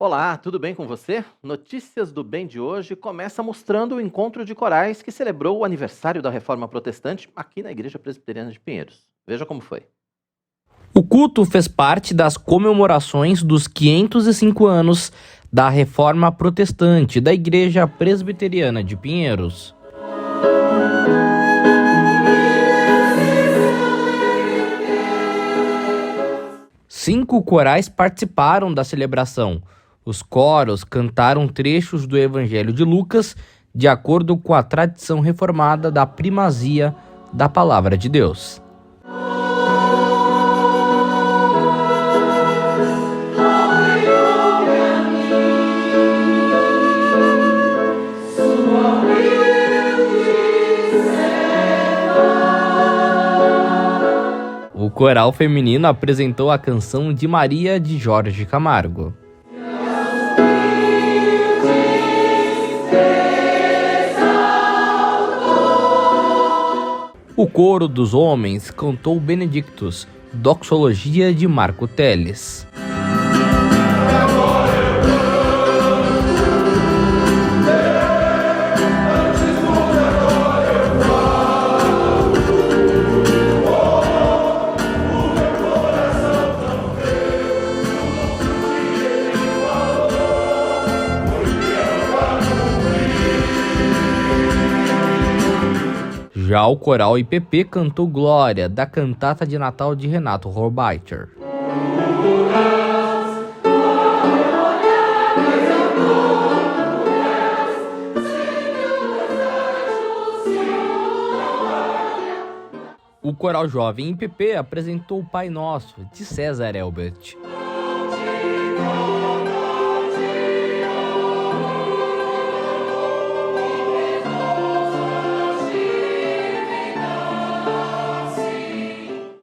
Olá, tudo bem com você? Notícias do Bem de hoje começa mostrando o encontro de corais que celebrou o aniversário da Reforma Protestante aqui na Igreja Presbiteriana de Pinheiros. Veja como foi. O culto fez parte das comemorações dos 505 anos da Reforma Protestante da Igreja Presbiteriana de Pinheiros. Cinco corais participaram da celebração. Os coros cantaram trechos do Evangelho de Lucas, de acordo com a tradição reformada da primazia da Palavra de Deus. O coral feminino apresentou a canção de Maria de Jorge Camargo. O coro dos homens cantou Benedictus, doxologia de Marco Teles. Já o coral IPP cantou Glória, da cantata de Natal de Renato Rohrbacher. O coral jovem IPP apresentou o Pai Nosso, de César Elbert.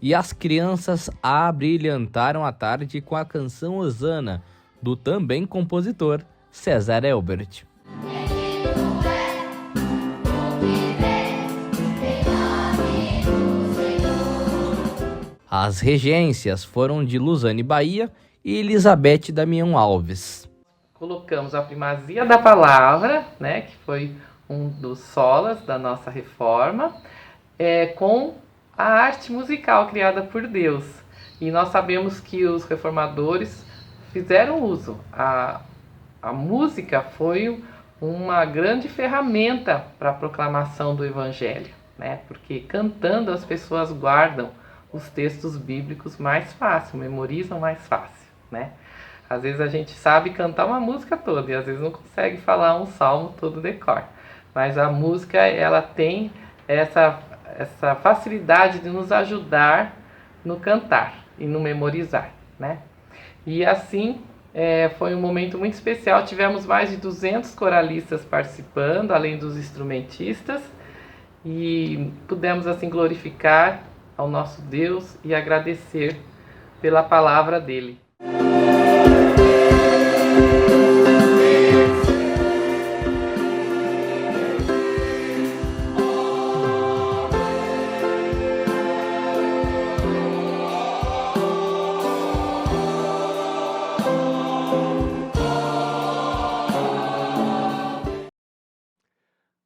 E as crianças abrilhantaram a tarde com a canção Hosana, do também compositor César Elbert. As regências foram de Luzane Bahia e Elizabeth Damião Alves. Colocamos a primazia da palavra, que foi um dos solas da nossa reforma, com a arte musical criada por Deus. E nós sabemos que os reformadores fizeram uso. A música foi uma grande ferramenta para a proclamação do Evangelho, porque cantando as pessoas guardam os textos bíblicos mais fácil, memorizam mais fácil. Às vezes a gente sabe cantar uma música toda e às vezes não consegue falar um salmo todo decor. Mas a música, ela tem essa facilidade de nos ajudar no cantar e no memorizar, E assim, foi um momento muito especial. Tivemos mais de 200 coralistas participando, além dos instrumentistas, e pudemos assim glorificar ao nosso Deus e agradecer pela palavra dele.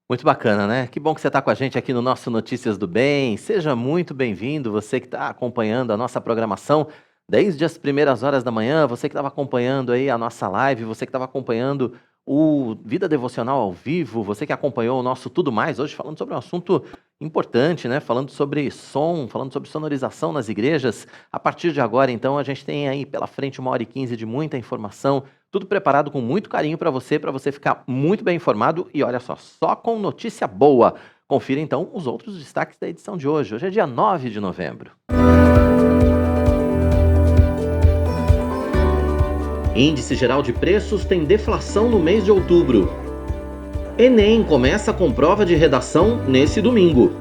Muito bacana, né? Que bom que você está com a gente aqui no nosso Notícias do Bem. Seja muito bem-vindo, você que está acompanhando a nossa programação desde as primeiras horas da manhã, você que estava acompanhando aí a nossa live, você que estava acompanhando o Vida Devocional ao vivo, você que acompanhou o nosso Tudo Mais, hoje falando sobre um assunto importante, falando sobre som, falando sobre sonorização nas igrejas. A partir de agora, então, a gente tem aí pela frente 1h15 de muita informação, tudo preparado com muito carinho para você ficar muito bem informado e olha só com notícia boa. Confira então os outros destaques da edição de hoje. Hoje é dia 9 de novembro. Índice geral de preços tem deflação no mês de outubro. Enem começa com prova de redação nesse domingo.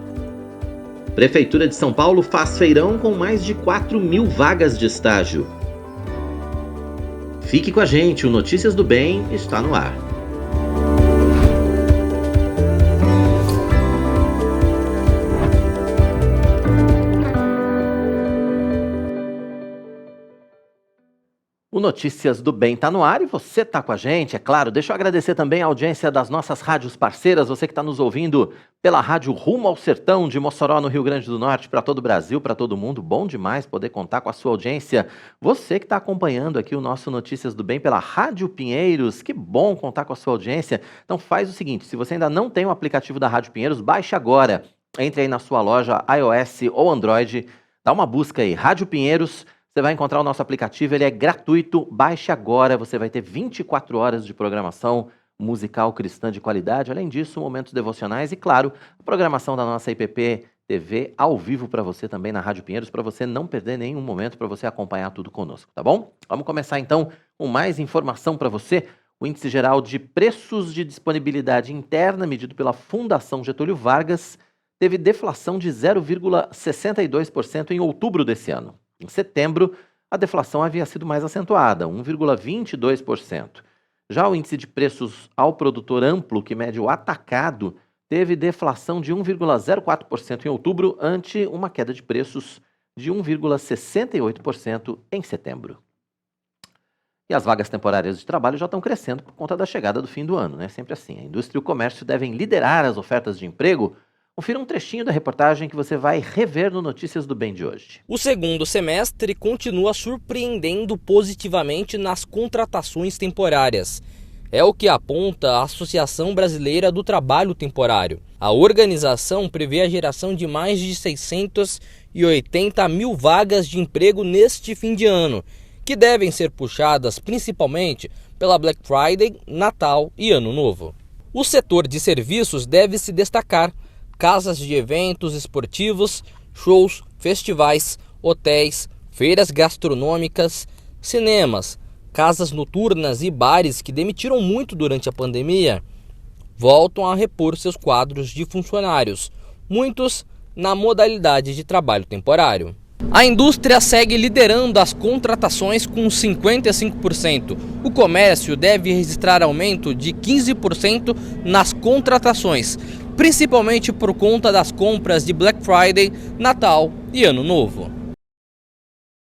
Prefeitura de São Paulo faz feirão com mais de 4.000 vagas de estágio. Fique com a gente, o Notícias do Bem está no ar. O Notícias do Bem está no ar e você está com a gente, é claro. Deixa eu agradecer também a audiência das nossas rádios parceiras, você que está nos ouvindo pela rádio Rumo ao Sertão de Mossoró, no Rio Grande do Norte, para todo o Brasil, para todo mundo. Bom demais poder contar com a sua audiência. Você que está acompanhando aqui o nosso Notícias do Bem pela Rádio Pinheiros, que bom contar com a sua audiência. Então faz o seguinte, se você ainda não tem o aplicativo da Rádio Pinheiros, baixe agora. Entre aí na sua loja iOS ou Android, dá uma busca aí, Rádio Pinheiros. Você vai encontrar o nosso aplicativo, ele é gratuito, baixe agora, você vai ter 24 horas de programação musical cristã de qualidade, além disso, momentos devocionais e, claro, a programação da nossa IPP TV ao vivo para você também na Rádio Pinheiros, para você não perder nenhum momento, para você acompanhar tudo conosco, tá bom? Vamos começar então com mais informação para você. O Índice Geral de Preços de Disponibilidade Interna, medido pela Fundação Getúlio Vargas, teve deflação de 0,62% em outubro desse ano. Em setembro, a deflação havia sido mais acentuada, 1,22%. Já o índice de preços ao produtor amplo, que mede o atacado, teve deflação de 1,04% em outubro, ante uma queda de preços de 1,68% em setembro. E as vagas temporárias de trabalho já estão crescendo por conta da chegada do fim do ano, né? Sempre assim. A indústria e o comércio devem liderar as ofertas de emprego. Confira um trechinho da reportagem que você vai rever no Notícias do Bem de hoje. O segundo semestre continua surpreendendo positivamente nas contratações temporárias. É o que aponta a Associação Brasileira do Trabalho Temporário. A organização prevê a geração de mais de 680 mil vagas de emprego neste fim de ano, que devem ser puxadas principalmente pela Black Friday, Natal e Ano Novo. O setor de serviços deve se destacar. Casas de eventos esportivos, shows, festivais, hotéis, feiras gastronômicas, cinemas, casas noturnas e bares que demitiram muito durante a pandemia, voltam a repor seus quadros de funcionários, muitos na modalidade de trabalho temporário. A indústria segue liderando as contratações com 55%. O comércio deve registrar aumento de 15% nas contratações, principalmente por conta das compras de Black Friday, Natal e Ano Novo.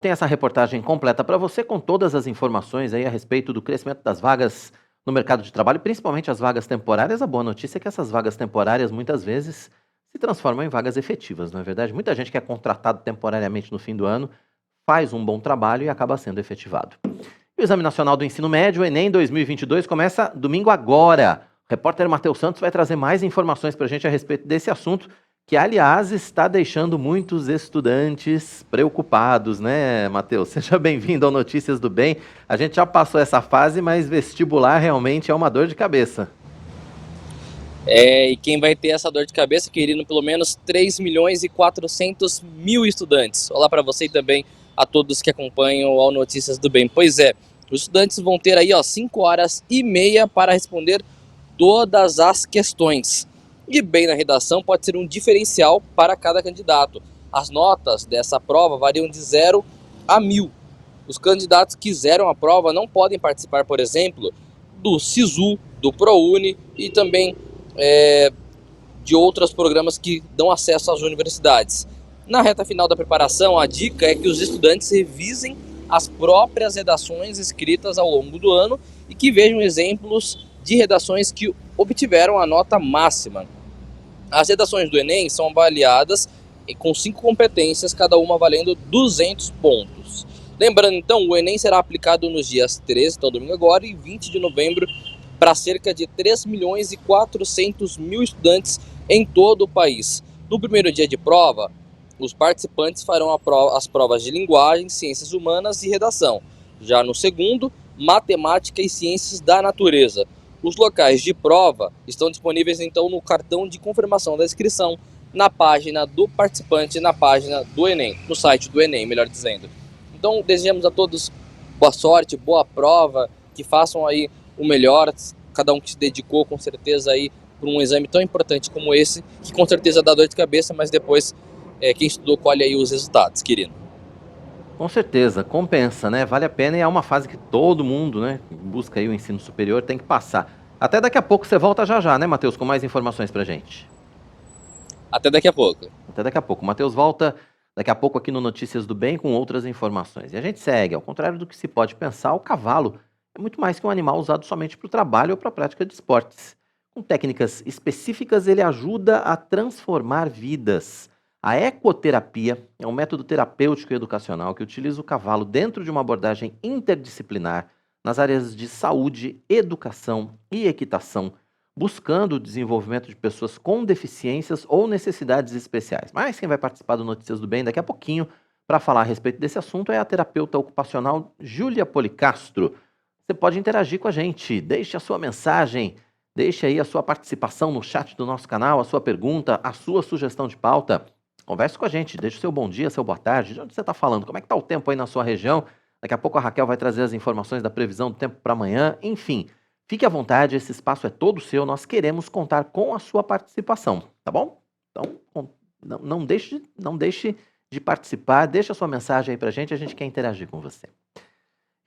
Tem essa reportagem completa para você com todas as informações aí a respeito do crescimento das vagas no mercado de trabalho, principalmente as vagas temporárias. A boa notícia é que essas vagas temporárias muitas vezes se transformam em vagas efetivas, não é verdade? Muita gente que é contratado temporariamente no fim do ano faz um bom trabalho e acaba sendo efetivado. E o Exame Nacional do Ensino Médio, o Enem 2022, começa domingo agora. O repórter Matheus Santos vai trazer mais informações para a gente a respeito desse assunto, que, aliás, está deixando muitos estudantes preocupados, né, Matheus? Seja bem-vindo ao Notícias do Bem. A gente já passou essa fase, mas vestibular realmente é uma dor de cabeça. E quem vai ter essa dor de cabeça, querido, pelo menos 3.400.000 estudantes. Olá para você e também a todos que acompanham ao Notícias do Bem. Pois é, os estudantes vão ter aí 5 horas e meia para responder todas as questões. E bem na redação pode ser um diferencial para cada candidato. As notas dessa prova variam de 0 a 1.000. Os candidatos que zeram a prova não podem participar, por exemplo, do SISU, do ProUni e também de outros programas que dão acesso às universidades. Na reta final da preparação, a dica é que os estudantes revisem as próprias redações escritas ao longo do ano e que vejam exemplos de redações que obtiveram a nota máxima. As redações do Enem são avaliadas com 5 competências, cada uma valendo 200 pontos. Lembrando então, o Enem será aplicado nos dias 13, então domingo agora, e 20 de novembro, para cerca de 3.400.000 estudantes em todo o país. No primeiro dia de prova, os participantes farão as provas de linguagem, ciências humanas e redação. Já no segundo, matemática e ciências da natureza. Os locais de prova estão disponíveis então no cartão de confirmação da inscrição, na página do participante, na página do Enem, no site do Enem, melhor dizendo. Então desejamos a todos boa sorte, boa prova, que façam aí o melhor, cada um que se dedicou com certeza aí para um exame tão importante como esse, que com certeza dá dor de cabeça, mas depois quem estudou colhe aí os resultados, querido. Com certeza, compensa, né? Vale a pena e é uma fase que todo mundo, né, busca aí o ensino superior, tem que passar. Até daqui a pouco você volta já, né, Matheus, com mais informações pra gente. Até daqui a pouco. Até daqui a pouco. O Matheus volta daqui a pouco aqui no Notícias do Bem com outras informações. E a gente segue, ao contrário do que se pode pensar, o cavalo é muito mais que um animal usado somente para o trabalho ou para a prática de esportes. Com técnicas específicas, ele ajuda a transformar vidas. A ecoterapia é um método terapêutico e educacional que utiliza o cavalo dentro de uma abordagem interdisciplinar nas áreas de saúde, educação e equitação, buscando o desenvolvimento de pessoas com deficiências ou necessidades especiais. Mas quem vai participar do Notícias do Bem daqui a pouquinho para falar a respeito desse assunto é a terapeuta ocupacional Júlia Policastro. Você pode interagir com a gente, deixe a sua mensagem, deixe aí a sua participação no chat do nosso canal, a sua pergunta, a sua sugestão de pauta. Converse com a gente, deixe o seu bom dia, seu boa tarde, de onde você está falando, como é que está o tempo aí na sua região. Daqui a pouco a Raquel vai trazer as informações da previsão do tempo para amanhã, enfim. Fique à vontade, esse espaço é todo seu, nós queremos contar com a sua participação, tá bom? Então, não deixe de participar, deixe a sua mensagem aí pra gente quer interagir com você.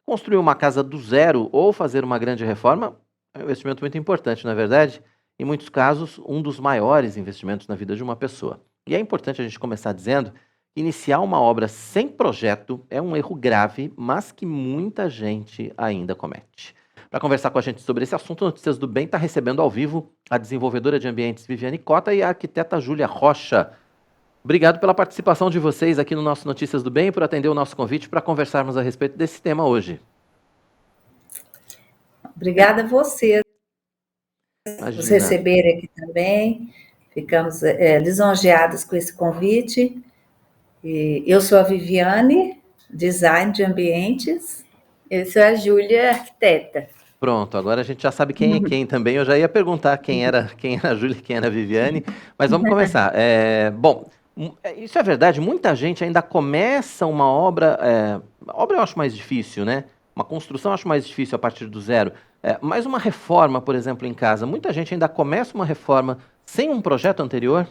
Construir uma casa do zero ou fazer uma grande reforma é um investimento muito importante, não é verdade? Em muitos casos, um dos maiores investimentos na vida de uma pessoa. E é importante a gente começar dizendo que iniciar uma obra sem projeto é um erro grave, mas que muita gente ainda comete. Para conversar com a gente sobre esse assunto, Notícias do Bem está recebendo ao vivo a desenvolvedora de ambientes Viviane Cota e a arquiteta Júlia Rocha. Obrigado pela participação de vocês aqui no nosso Notícias do Bem e por atender o nosso convite para conversarmos a respeito desse tema hoje. Obrigada a você por nos Imagina. receberem aqui também. Ficamos lisonjeados com esse convite. E eu sou a Viviane, design de ambientes. Eu sou a Júlia, arquiteta. Pronto, agora a gente já sabe quem é quem também. Eu já ia perguntar quem era a Júlia e quem era a Viviane, mas vamos começar. Bom, isso é verdade, muita gente ainda começa uma obra, obra eu acho mais difícil, né? Uma construção eu acho mais difícil a partir do zero. Mas uma reforma, por exemplo, em casa, muita gente ainda começa uma reforma sem um projeto anterior?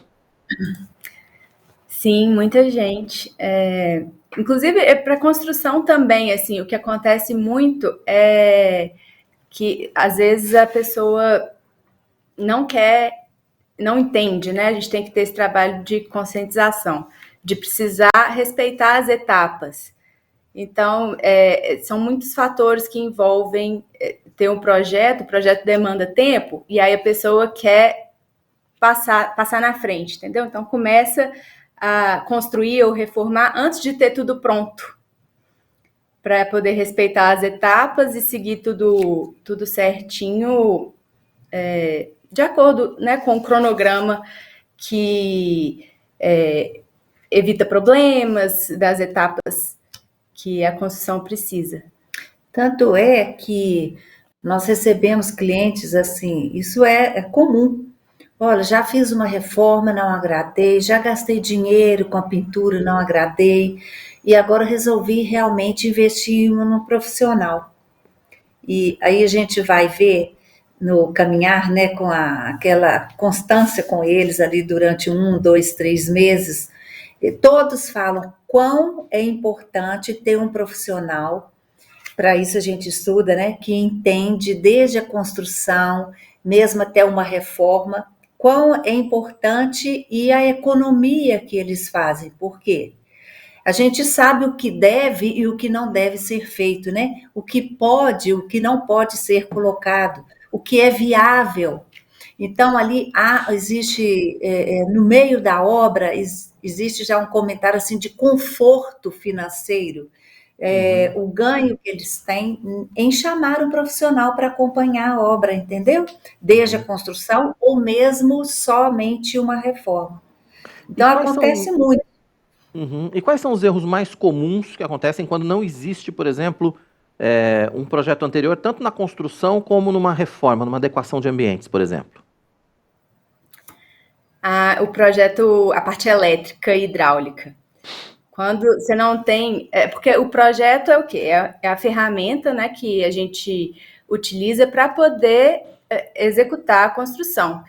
Sim, muita gente. Inclusive, para construção também, assim, o que acontece muito é que, às vezes, a pessoa não entende, né? A gente tem que ter esse trabalho de conscientização, de precisar respeitar as etapas. Então, são muitos fatores que envolvem ter um projeto, o projeto demanda tempo, e aí a pessoa quer passar na frente, entendeu? Então, começa a construir ou reformar antes de ter tudo pronto, para poder respeitar as etapas e seguir tudo certinho, de acordo, né, com o cronograma que evita problemas das etapas que a construção precisa. Tanto é que nós recebemos clientes assim, isso é comum. Olha, já fiz uma reforma, não agradei, já gastei dinheiro com a pintura, não agradei, e agora resolvi realmente investir no profissional. E aí a gente vai ver no caminhar, né, com aquela constância com eles ali durante 1, 2, 3 meses, e todos falam quão é importante ter um profissional. Para isso a gente estuda, né, que entende desde a construção, mesmo até uma reforma, quão é importante e a economia que eles fazem. Por quê? A gente sabe o que deve e o que não deve ser feito, né? O que pode, o que não pode ser colocado, o que é viável. Então, ali existe, no meio da obra, existe já um comentário assim de conforto financeiro, o ganho que eles têm em chamar um profissional para acompanhar a obra, entendeu? Desde a construção ou mesmo somente uma reforma. Então, acontece muito. E quais são os erros mais comuns que acontecem quando não existe, por exemplo, um projeto anterior, tanto na construção como numa reforma, numa adequação de ambientes, por exemplo? O projeto, a parte elétrica e hidráulica. Quando você não tem... porque o projeto é o quê? É a ferramenta, né, que a gente utiliza para poder executar a construção.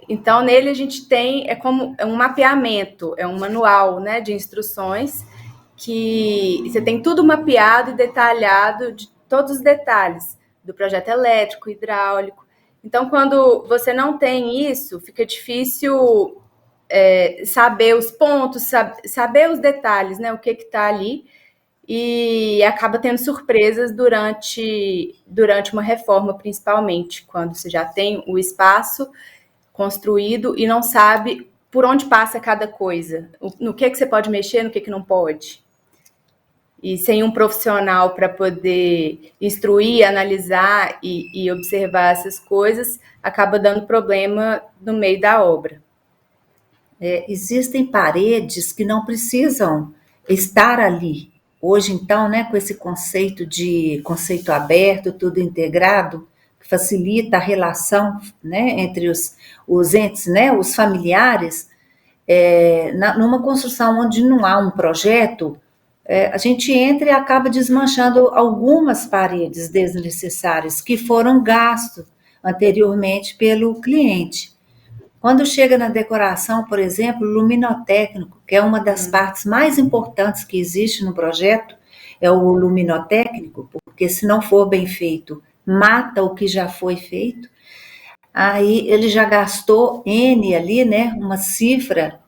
Então, nele a gente tem... como um mapeamento, é um manual, né, de instruções que você tem tudo mapeado e detalhado de todos os detalhes do projeto elétrico, hidráulico. Então, quando você não tem isso, fica difícil saber os pontos, saber os detalhes, né? O que está ali, e acaba tendo surpresas durante uma reforma, principalmente, quando você já tem o espaço construído e não sabe por onde passa cada coisa, no que você pode mexer, no que não pode. E sem um profissional para poder instruir, analisar e observar essas coisas, acaba dando problema no meio da obra. Existem paredes que não precisam estar ali. Hoje, então, né, com esse conceito aberto, tudo integrado, que facilita a relação, né, entre os entes, né, os familiares, numa construção onde não há um projeto, a gente entra e acaba desmanchando algumas paredes desnecessárias que foram gastos anteriormente pelo cliente. Quando chega na decoração, por exemplo, o luminotécnico, que é uma das partes mais importantes que existe no projeto, é o luminotécnico, porque se não for bem feito, mata o que já foi feito. Aí ele já gastou N ali, né, uma cifra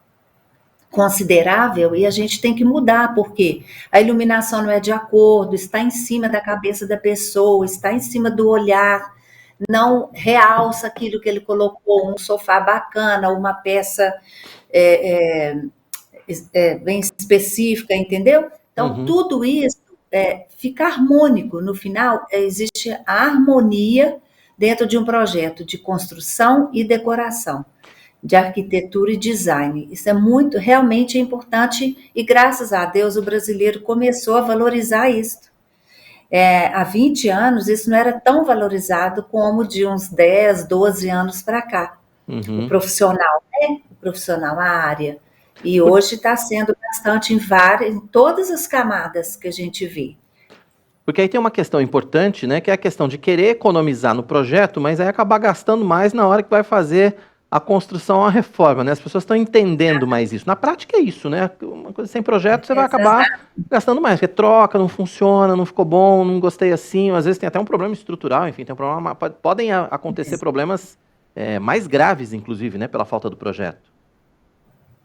considerável, e a gente tem que mudar, porque a iluminação não é de acordo, está em cima da cabeça da pessoa, está em cima do olhar, não realça aquilo que ele colocou, um sofá bacana, uma peça bem específica, entendeu? Então, tudo isso fica harmônico. No final, existe a harmonia dentro de um projeto de construção e decoração, de arquitetura e design. Isso é realmente importante, e graças a Deus o brasileiro começou a valorizar isso. Há 20 anos, isso não era tão valorizado como de uns 10, 12 anos para cá. O profissional, né? O profissional, a área. E hoje está sendo bastante em todas as camadas que a gente vê. Porque aí tem uma questão importante, né, que é a questão de querer economizar no projeto, mas aí acabar gastando mais na hora que vai fazer a construção, a reforma, né? As pessoas estão entendendo mais isso. Na prática é isso, né? Uma coisa sem projeto, você vai acabar gastando mais, porque troca, não funciona, não ficou bom, não gostei assim, às vezes tem até um problema estrutural, enfim, tem um problema, podem acontecer problemas mais graves, inclusive, né, pela falta do projeto.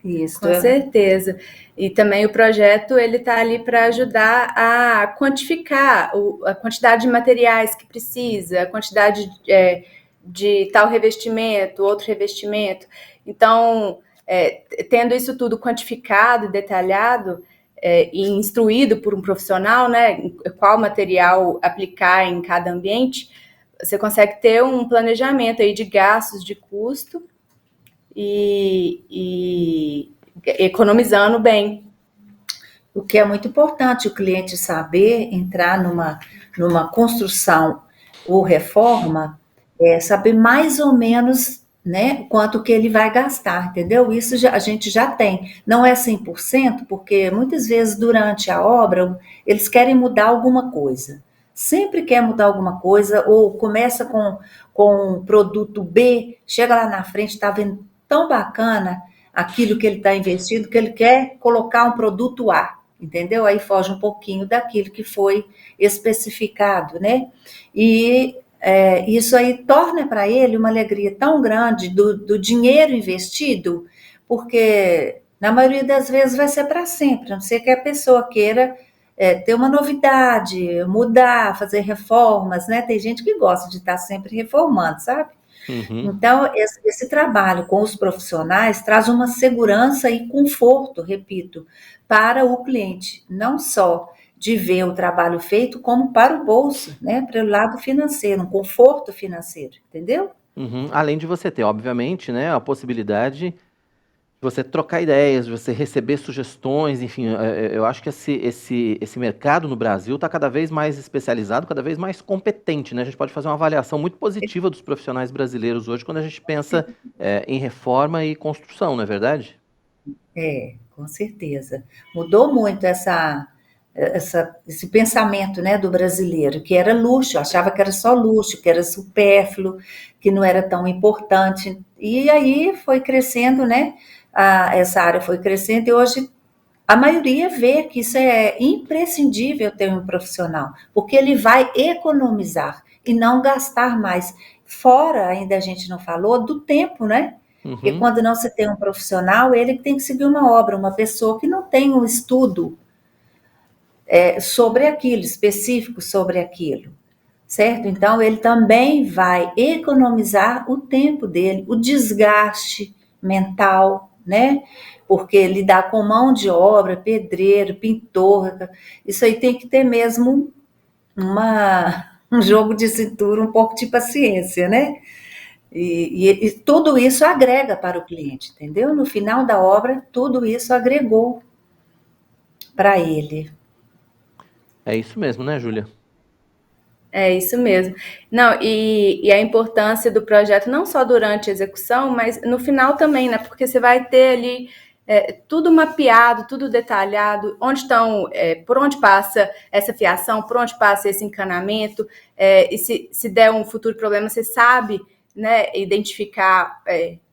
Isso, com certeza. E também o projeto, ele está ali para ajudar a quantificar a quantidade de materiais que precisa, a quantidade de tal revestimento, outro revestimento. Então, tendo isso tudo quantificado, detalhado e instruído por um profissional, né, qual material aplicar em cada ambiente, você consegue ter um planejamento aí de gastos, de custo, e economizando bem. O que é muito importante o cliente saber entrar numa construção ou reforma, saber mais ou menos, né, quanto que ele vai gastar, entendeu? Isso a gente já tem. Não é 100%, porque muitas vezes durante a obra eles querem mudar alguma coisa. Sempre quer mudar alguma coisa, ou começa com um produto B, chega lá na frente, está vendo tão bacana aquilo que ele está investindo, que ele quer colocar um produto A, entendeu? Aí foge um pouquinho daquilo que foi especificado, né? E isso aí torna para ele uma alegria tão grande do dinheiro investido, porque na maioria das vezes vai ser para sempre, a não ser que a pessoa queira ter uma novidade, mudar, fazer reformas, né? Tem gente que gosta de estar sempre reformando, sabe? Então, esse trabalho com os profissionais traz uma segurança e conforto, repito, para o cliente, não só de ver o trabalho feito, como para o bolso, né? Para o lado financeiro, um conforto financeiro, entendeu? Além de você ter, obviamente, né, a possibilidade de você trocar ideias, de você receber sugestões, enfim, eu acho que esse mercado no Brasil está cada vez mais especializado, cada vez mais competente, né? A gente pode fazer uma avaliação muito positiva dos profissionais brasileiros hoje quando a gente pensa em reforma e construção, não é verdade? Com certeza. Mudou muito esse pensamento, né, do brasileiro, que era luxo, achava que era só luxo, que era supérfluo, que não era tão importante. E aí foi crescendo, né? Essa área foi crescendo, e hoje a maioria vê que isso é imprescindível ter um profissional, porque ele vai economizar e não gastar mais. Fora, ainda a gente não falou, do tempo, né? Porque Uhum. quando não se tem um profissional, ele tem que seguir uma obra, uma pessoa que não tem um estudo sobre aquilo, específico sobre aquilo, certo? Então, ele também vai economizar o tempo dele, o desgaste mental, né? Porque lidar com mão de obra, pedreiro, pintor, isso aí tem que ter mesmo um jogo de cintura, um pouco de paciência, né? E tudo isso agrega para o cliente, entendeu? No final da obra, tudo isso agregou para ele. É isso mesmo, né, Júlia? É isso mesmo. Não, e a importância do projeto, não só durante a execução, mas no final também, né? Porque você vai ter ali tudo mapeado, tudo detalhado, onde estão, por onde passa essa fiação, por onde passa esse encanamento, e se der um futuro problema, você sabe, né, identificar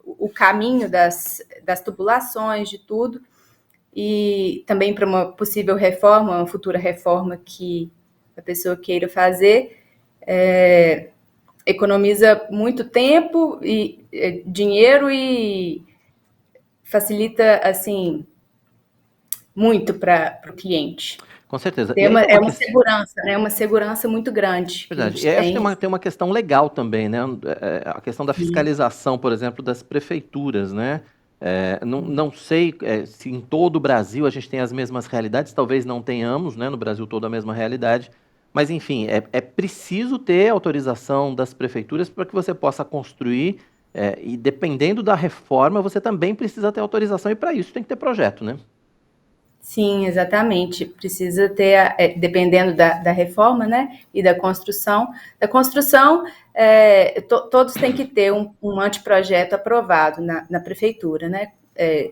o caminho das tubulações, de tudo, e também para uma possível reforma, uma futura reforma que a pessoa queira fazer, economiza muito tempo e dinheiro e facilita, assim, muito para o cliente. Com certeza. E Tem aí tem é uma uma questão. segurança, né? Uma segurança muito grande que a Verdade. gente E aí acho que tem. tem uma questão legal também, né? A questão da Sim. fiscalização, por exemplo, das prefeituras, né? Não sei se em todo o Brasil a gente tem as mesmas realidades, talvez não tenhamos, né? No Brasil todo a mesma realidade, mas enfim, é preciso ter autorização das prefeituras para que você possa construir, e dependendo da reforma, você também precisa ter autorização, e para isso tem que ter projeto, né? Sim, exatamente. Precisa ter, dependendo da reforma, né, e da construção. Da construção, todos têm que ter um anteprojeto aprovado na prefeitura, né,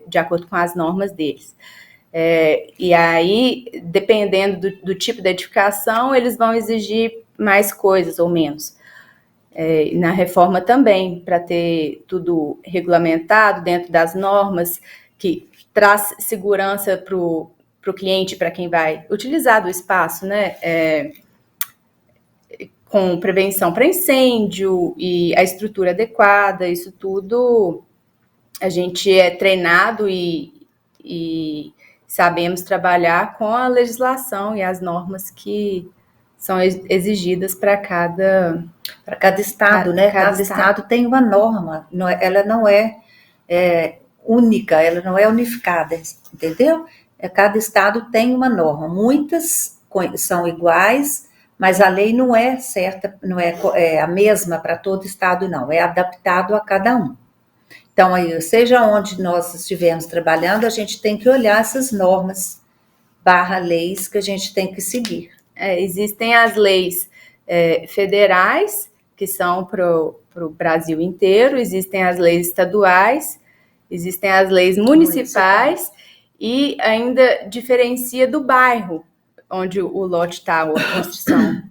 de acordo com as normas deles. E aí, dependendo do tipo de edificação, eles vão exigir mais coisas ou menos. Na reforma também, para ter tudo regulamentado dentro das normas, que traz segurança para o cliente, para quem vai utilizar do espaço, né? Com prevenção para incêndio e a estrutura adequada, isso tudo a gente é treinado e sabemos trabalhar com a legislação e as normas que são exigidas para cada estado, né? Cada estado tem uma norma, ela não é única, ela não é unificada, entendeu? Cada estado tem uma norma. Muitas são iguais, mas a lei não é certa, não é a mesma para todo estado, não. É adaptado a cada um. Então, aí, seja onde nós estivermos trabalhando, a gente tem que olhar essas normas / leis que a gente tem que seguir. Existem as leis federais, que são para o Brasil inteiro, existem as leis estaduais, existem as leis municipais, e ainda diferencia do bairro onde o lote está, ou a construção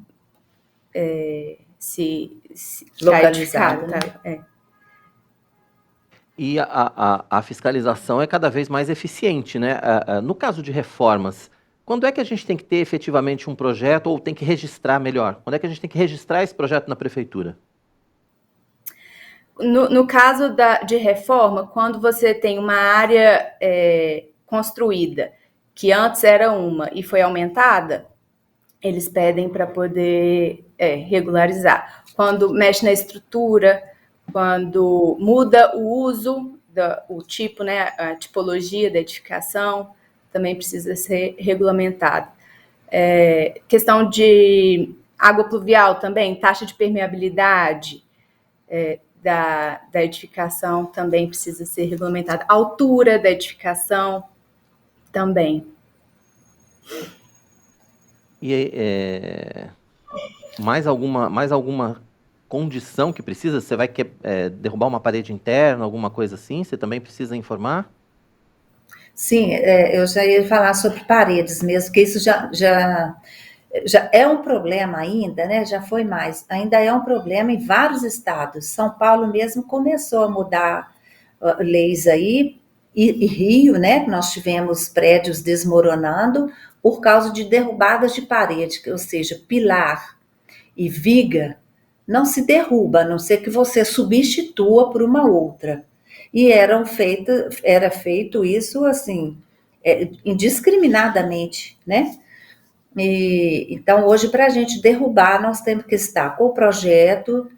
se localizado, né? E a fiscalização é cada vez mais eficiente, né? No caso de reformas, quando é que a gente tem que ter efetivamente um projeto, ou tem que registrar melhor? Quando é que a gente tem que registrar esse projeto na prefeitura? No caso de reforma, quando você tem uma área construída, que antes era uma e foi aumentada, eles pedem para poder regularizar. Quando mexe na estrutura, quando muda o uso, o tipo, né, a tipologia da edificação, também precisa ser regulamentado. Questão de água pluvial também, taxa de permeabilidade da edificação também precisa ser regulamentada. A altura da edificação também. E mais alguma condição que precisa? Você vai derrubar uma parede interna, alguma coisa assim? Você também precisa informar? Sim, eu já ia falar sobre paredes mesmo, que isso já é um problema ainda, né? Já foi mais, ainda é um problema em vários estados. São Paulo mesmo começou a mudar leis aí, e Rio, né? Nós tivemos prédios desmoronando por causa de derrubadas de parede, ou seja, pilar e viga não se derruba, a não ser que você substitua por uma outra. e era feito isso assim, indiscriminadamente, né? Então, hoje, para a gente derrubar, nós temos que estar com o projeto,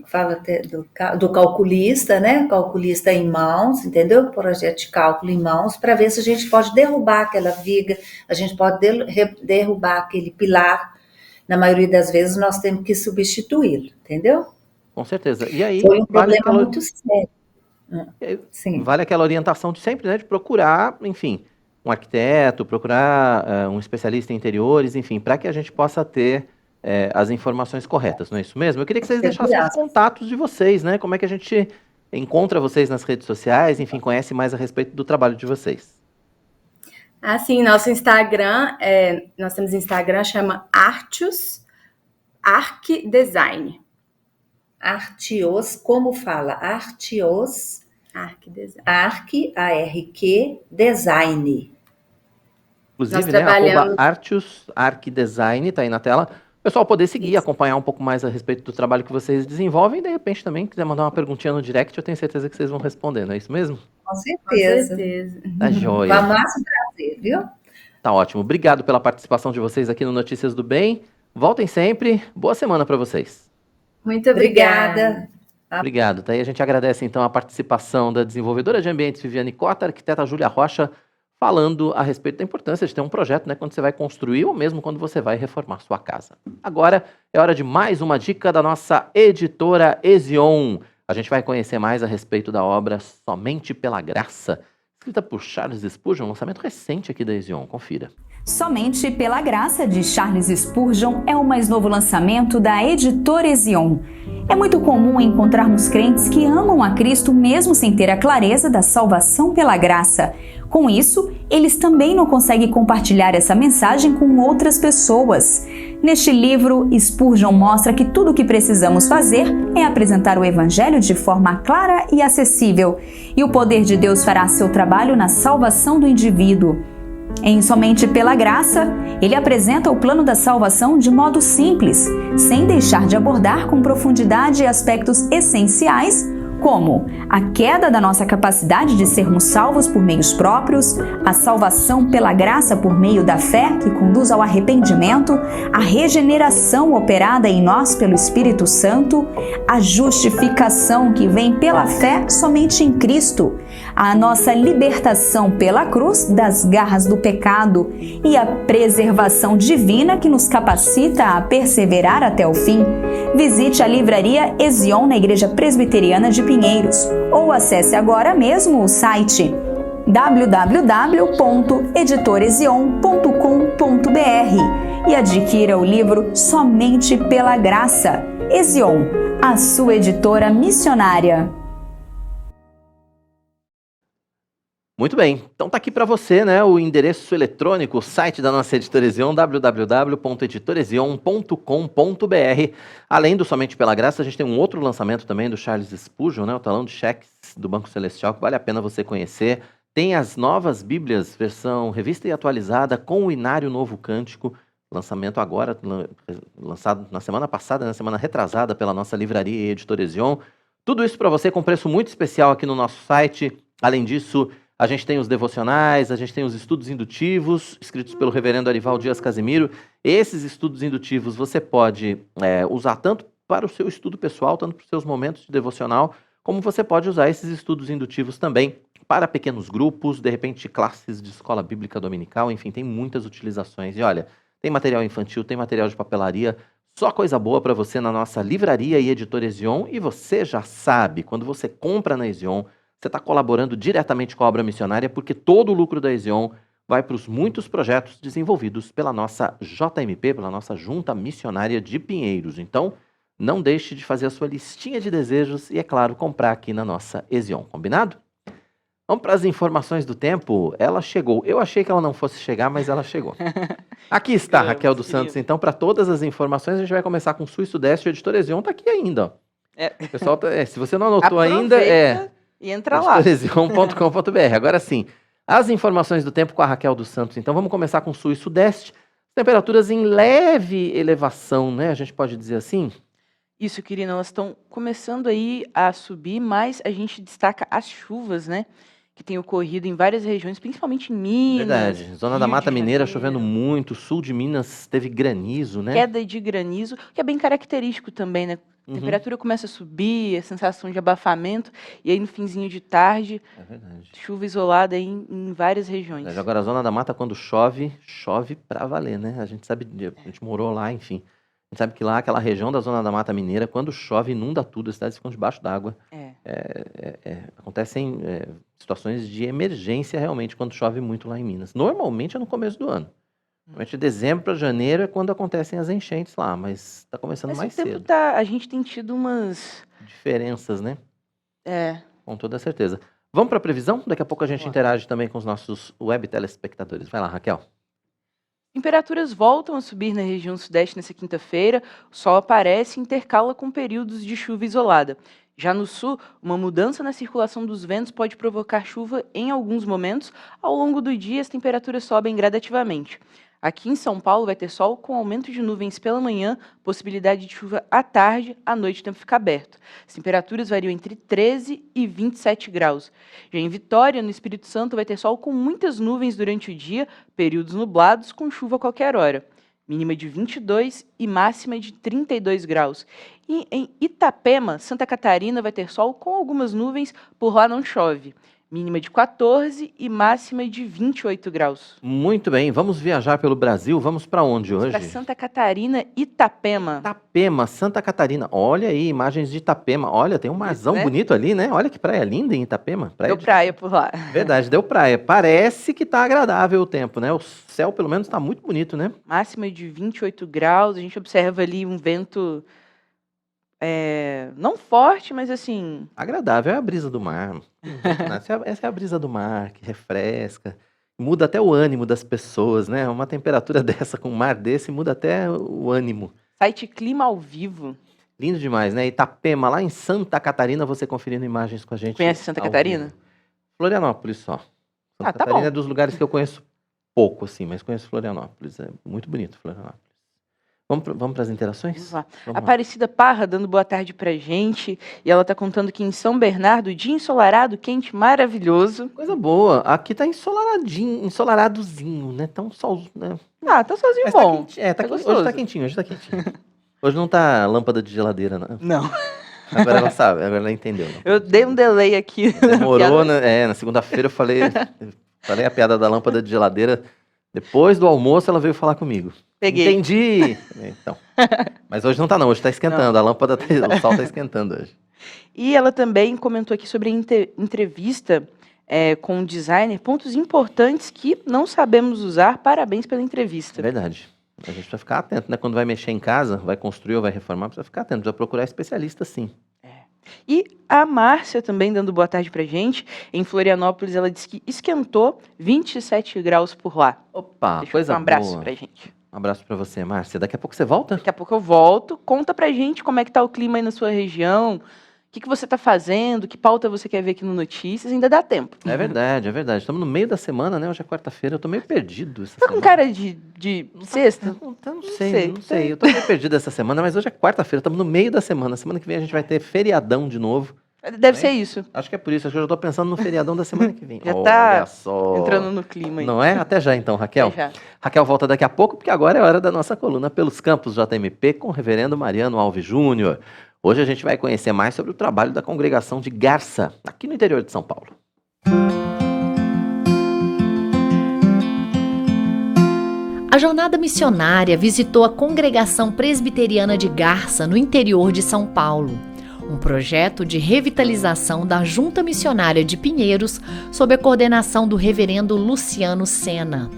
fala até do calculista, né? Calculista em mãos, entendeu? Projeto de cálculo em mãos, para ver se a gente pode derrubar aquela viga, a gente pode derrubar aquele pilar. Na maioria das vezes, nós temos que substituí-lo, entendeu? Com certeza. E aí, Foi um vale problema muito sério. Sim. vale aquela orientação de sempre, né? De procurar, enfim, um arquiteto, procurar um especialista em interiores, enfim, para que a gente possa ter as informações corretas, não é isso mesmo? Eu queria que vocês deixassem os contatos de vocês, né? Como é que a gente encontra vocês nas redes sociais, enfim, conhece mais a respeito do trabalho de vocês. Assim, nosso Instagram, nós temos Instagram, chama Artios Arquidesign. Artios, como fala? Artios, Arq, Design. Inclusive, né, @Artios Arquidesign, tá aí na tela. O pessoal poder seguir, acompanhar um pouco mais a respeito do trabalho que vocês desenvolvem e, de repente, também quiser mandar uma perguntinha no direct, eu tenho certeza que vocês vão responder, não é isso mesmo? Com certeza. Tá joia. Com o máximo prazer, viu? Tá ótimo. Obrigado pela participação de vocês aqui no Notícias do Bem. Voltem sempre. Boa semana para vocês. Muito obrigada. Obrigado. Tá aí, a gente agradece, então, a participação da desenvolvedora de ambientes Viviane Cota, arquiteta Júlia Rocha, falando a respeito da importância de ter um projeto, né, quando você vai construir ou mesmo quando você vai reformar sua casa. Agora é hora de mais uma dica da nossa editora Ezion. A gente vai conhecer mais a respeito da obra Somente pela Graça, escrita por Charles Spurgeon, um lançamento recente aqui da Ezion. Confira. Somente pela Graça, de Charles Spurgeon, é o mais novo lançamento da editora Ezion. É muito comum encontrarmos crentes que amam a Cristo mesmo sem ter a clareza da salvação pela graça. Com isso, eles também não conseguem compartilhar essa mensagem com outras pessoas. Neste livro, Spurgeon mostra que tudo o que precisamos fazer é apresentar o Evangelho de forma clara e acessível, e o poder de Deus fará seu trabalho na salvação do indivíduo. Em Somente pela Graça, ele apresenta o plano da salvação de modo simples, sem deixar de abordar com profundidade aspectos essenciais, como a queda da nossa capacidade de sermos salvos por meios próprios, a salvação pela graça por meio da fé, que conduz ao arrependimento, a regeneração operada em nós pelo Espírito Santo, a justificação que vem pela fé somente em Cristo, a nossa libertação pela cruz das garras do pecado e a preservação divina que nos capacita a perseverar até o fim. Visite a livraria Ezion na Igreja Presbiteriana de Pinheiros ou acesse agora mesmo o site www.editorezion.com.br e adquira o livro Somente pela Graça. Ezion, a sua editora missionária. Muito bem, então tá aqui para você, né, o endereço eletrônico, o site da nossa editora Ezion, www.editorezion.com.br. Além do Somente pela Graça, a gente tem um outro lançamento também do Charles Spurgeon, né, o talão de cheques do Banco Celestial, que vale a pena você conhecer. Tem as novas Bíblias, versão revista e atualizada, com o Inário Novo Cântico, lançamento agora, lançado na semana passada, na semana retrasada pela nossa livraria e editora Ezion. Tudo isso para você com preço muito especial aqui no nosso site. Além disso, a gente tem os devocionais, a gente tem os estudos indutivos, escritos pelo reverendo Arival Dias Casimiro. Esses estudos indutivos você pode usar tanto para o seu estudo pessoal, tanto para os seus momentos de devocional, como você pode usar esses estudos indutivos também para pequenos grupos, de repente classes de escola bíblica dominical, enfim, tem muitas utilizações. E olha, tem material infantil, tem material de papelaria, só coisa boa para você na nossa livraria e editora Ezion. E você já sabe, quando você compra na Ezion, você está colaborando diretamente com a obra missionária, porque todo o lucro da Ezion vai para os muitos projetos desenvolvidos pela nossa JMP, pela nossa Junta Missionária de Pinheiros. Então, não deixe de fazer a sua listinha de desejos e, é claro, comprar aqui na nossa Ezion, combinado? Vamos para as informações do tempo. Ela chegou. Eu achei que ela não fosse chegar, mas ela chegou. Aqui está, Raquel dos Santos. Então, para todas as informações, a gente vai começar com Sul e Sudeste. O editor Ezion está aqui ainda. Ó. Pessoal, se você não anotou ainda, e entra lá. editorezion.com.br. Agora sim, as informações do tempo com a Raquel dos Santos. Então vamos começar com Sul e Sudeste. Temperaturas em leve elevação, né? A gente pode dizer assim? Isso, Quirina, elas estão começando aí a subir, mas a gente destaca as chuvas, né? Que têm ocorrido em várias regiões, principalmente em Minas. Verdade. Zona da Rio Mata de Mineira Janeiro. chovendo muito, sul de Minas teve granizo, né? Queda de granizo, que é bem característico também, né? A temperatura começa a subir, a sensação de abafamento, e aí no finzinho de tarde, É verdade. chuva isolada aí em várias regiões. Agora, a Zona da Mata, quando chove, chove pra valer, né? A gente sabe, a gente morou lá, enfim. A gente sabe que lá, aquela região da Zona da Mata Mineira, quando chove, inunda tudo, as cidades ficam debaixo d'água. Acontecem situações de emergência, realmente, quando chove muito lá em Minas. Normalmente é no começo do ano. Normalmente, de dezembro para janeiro é quando acontecem as enchentes lá, mas tá começando Mas mais o tempo cedo. a gente tem tido umas... Diferenças, né? É, Com toda certeza. Vamos para a previsão? Daqui a pouco a gente interage também com os nossos web telespectadores. Vai lá, Raquel. temperaturas voltam a subir na região sudeste nessa quinta-feira, o sol aparece e intercala com períodos de chuva isolada. Já no sul, uma mudança na circulação dos ventos pode provocar chuva em alguns momentos. Ao longo do dia, as temperaturas sobem gradativamente. Aqui em São Paulo vai ter sol com aumento de nuvens pela manhã, possibilidade de chuva à tarde, à noite o tempo fica aberto. As temperaturas variam entre 13 e 27 graus. Já em Vitória, no Espírito Santo, vai ter sol com muitas nuvens durante o dia, períodos nublados com chuva a qualquer hora. Mínima de 22 e máxima de 32 graus. E em Itapema, Santa Catarina, vai ter sol com algumas nuvens, por lá não chove. Mínima de 14 e máxima de 28 graus. Muito bem, vamos viajar pelo Brasil. Vamos para onde hoje? Para Santa Catarina, Itapema. Itapema, Santa Catarina. Olha aí, imagens de Itapema. Olha, tem um marzão né? bonito ali, né? Olha que praia linda em Itapema. Deu praia por lá. Verdade, deu praia. Parece que tá agradável o tempo, né? O céu, pelo menos, tá muito bonito, né? Máxima de 28 graus. A gente observa ali um vento não forte, mas assim... Agradável é a brisa do mar. Essa é a brisa do mar, que refresca. Muda até o ânimo das pessoas, né? Uma temperatura dessa, com um mar desse, muda até o ânimo. Site Clima ao Vivo. Lindo demais, né? Itapema, lá em Santa Catarina, você conferindo imagens com a gente. Conhece Santa ao Catarina? vivo. Florianópolis só. Santa Tá Catarina bom. é dos lugares que eu conheço pouco, assim, mas conheço Florianópolis. É muito bonito, Florianópolis. Vamos para as interações? Vamos lá. Vamos lá. Aparecida Parra dando boa tarde pra gente. E ela tá contando que em São Bernardo, dia ensolarado, quente, maravilhoso. Coisa boa. Aqui tá ensolaradozinho, né? Tá um sol, né? Ah, tá sozinho Mas bom. Tá Tá hoje gostoso. tá quentinho, hoje tá quentinho. Hoje não tá lâmpada de geladeira, não. Não. Agora ela sabe, agora ela entendeu. Não. Eu dei um delay aqui. Demorou, né? Na segunda-feira eu falei a piada da lâmpada de geladeira. Depois do almoço ela veio falar comigo. Peguei. Entendi. Então. Mas hoje não tá não, hoje tá esquentando. A lâmpada, o sol tá esquentando hoje. E ela também comentou aqui sobre a entrevista com o designer, pontos importantes que não sabemos usar. Parabéns pela É entrevista. verdade. A gente precisa ficar atento, né? Quando vai mexer em casa, vai construir ou vai reformar, precisa ficar atento, precisa procurar especialista, sim. E a Márcia também dando boa tarde pra gente. Em Florianópolis, ela disse que esquentou 27 graus por lá. Opa, Deixa eu coisa dar um abraço boa. pra gente. Um abraço pra você, Márcia. Daqui a pouco você volta? Daqui a pouco eu volto. Conta pra gente como é que tá o clima aí na sua região. O que você tá fazendo? Que pauta você quer ver aqui no Notícias? Ainda dá tempo. É verdade, é verdade. Estamos no meio da semana, né? Hoje é quarta-feira, eu tô meio perdido essa Tá com semana. cara de sexta? Não sei. Eu tô meio perdido essa semana, mas hoje é quarta-feira, estamos no meio da semana. Semana que vem a gente vai ter feriadão de novo. Deve ser isso. Acho que é por isso, acho que eu já tô pensando no feriadão da semana que vem. Já tá Olha só. entrando no clima aí. Não é? Até já então, Raquel. Até já. Raquel volta daqui a pouco, porque agora é hora da nossa coluna Pelos Campos JMP com o reverendo Mariano Alves Júnior. Hoje a gente vai conhecer mais sobre o trabalho da congregação de Garça, aqui no interior de São Paulo. A jornada missionária visitou a Congregação Presbiteriana de Garça, no interior de São Paulo. Um projeto de revitalização da Junta Missionária de Pinheiros, sob a coordenação do reverendo Luciano Sena.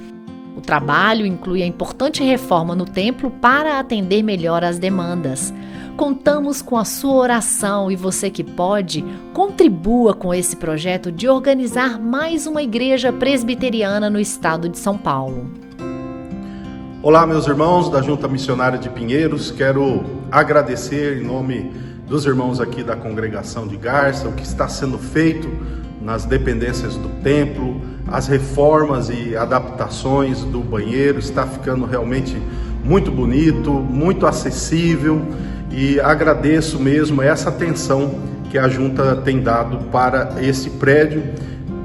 O trabalho inclui a importante reforma no templo para atender melhor às demandas. Contamos com a sua oração e você que pode, contribua com esse projeto de organizar mais uma igreja presbiteriana no estado de São Paulo. Olá, meus irmãos da Junta Missionária de Pinheiros. Quero agradecer em nome dos irmãos aqui da congregação de Garça o que está sendo feito nas dependências do templo, as reformas e adaptações do banheiro. Está ficando realmente muito bonito, muito acessível. e agradeço mesmo essa atenção que a Junta tem dado para esse prédio.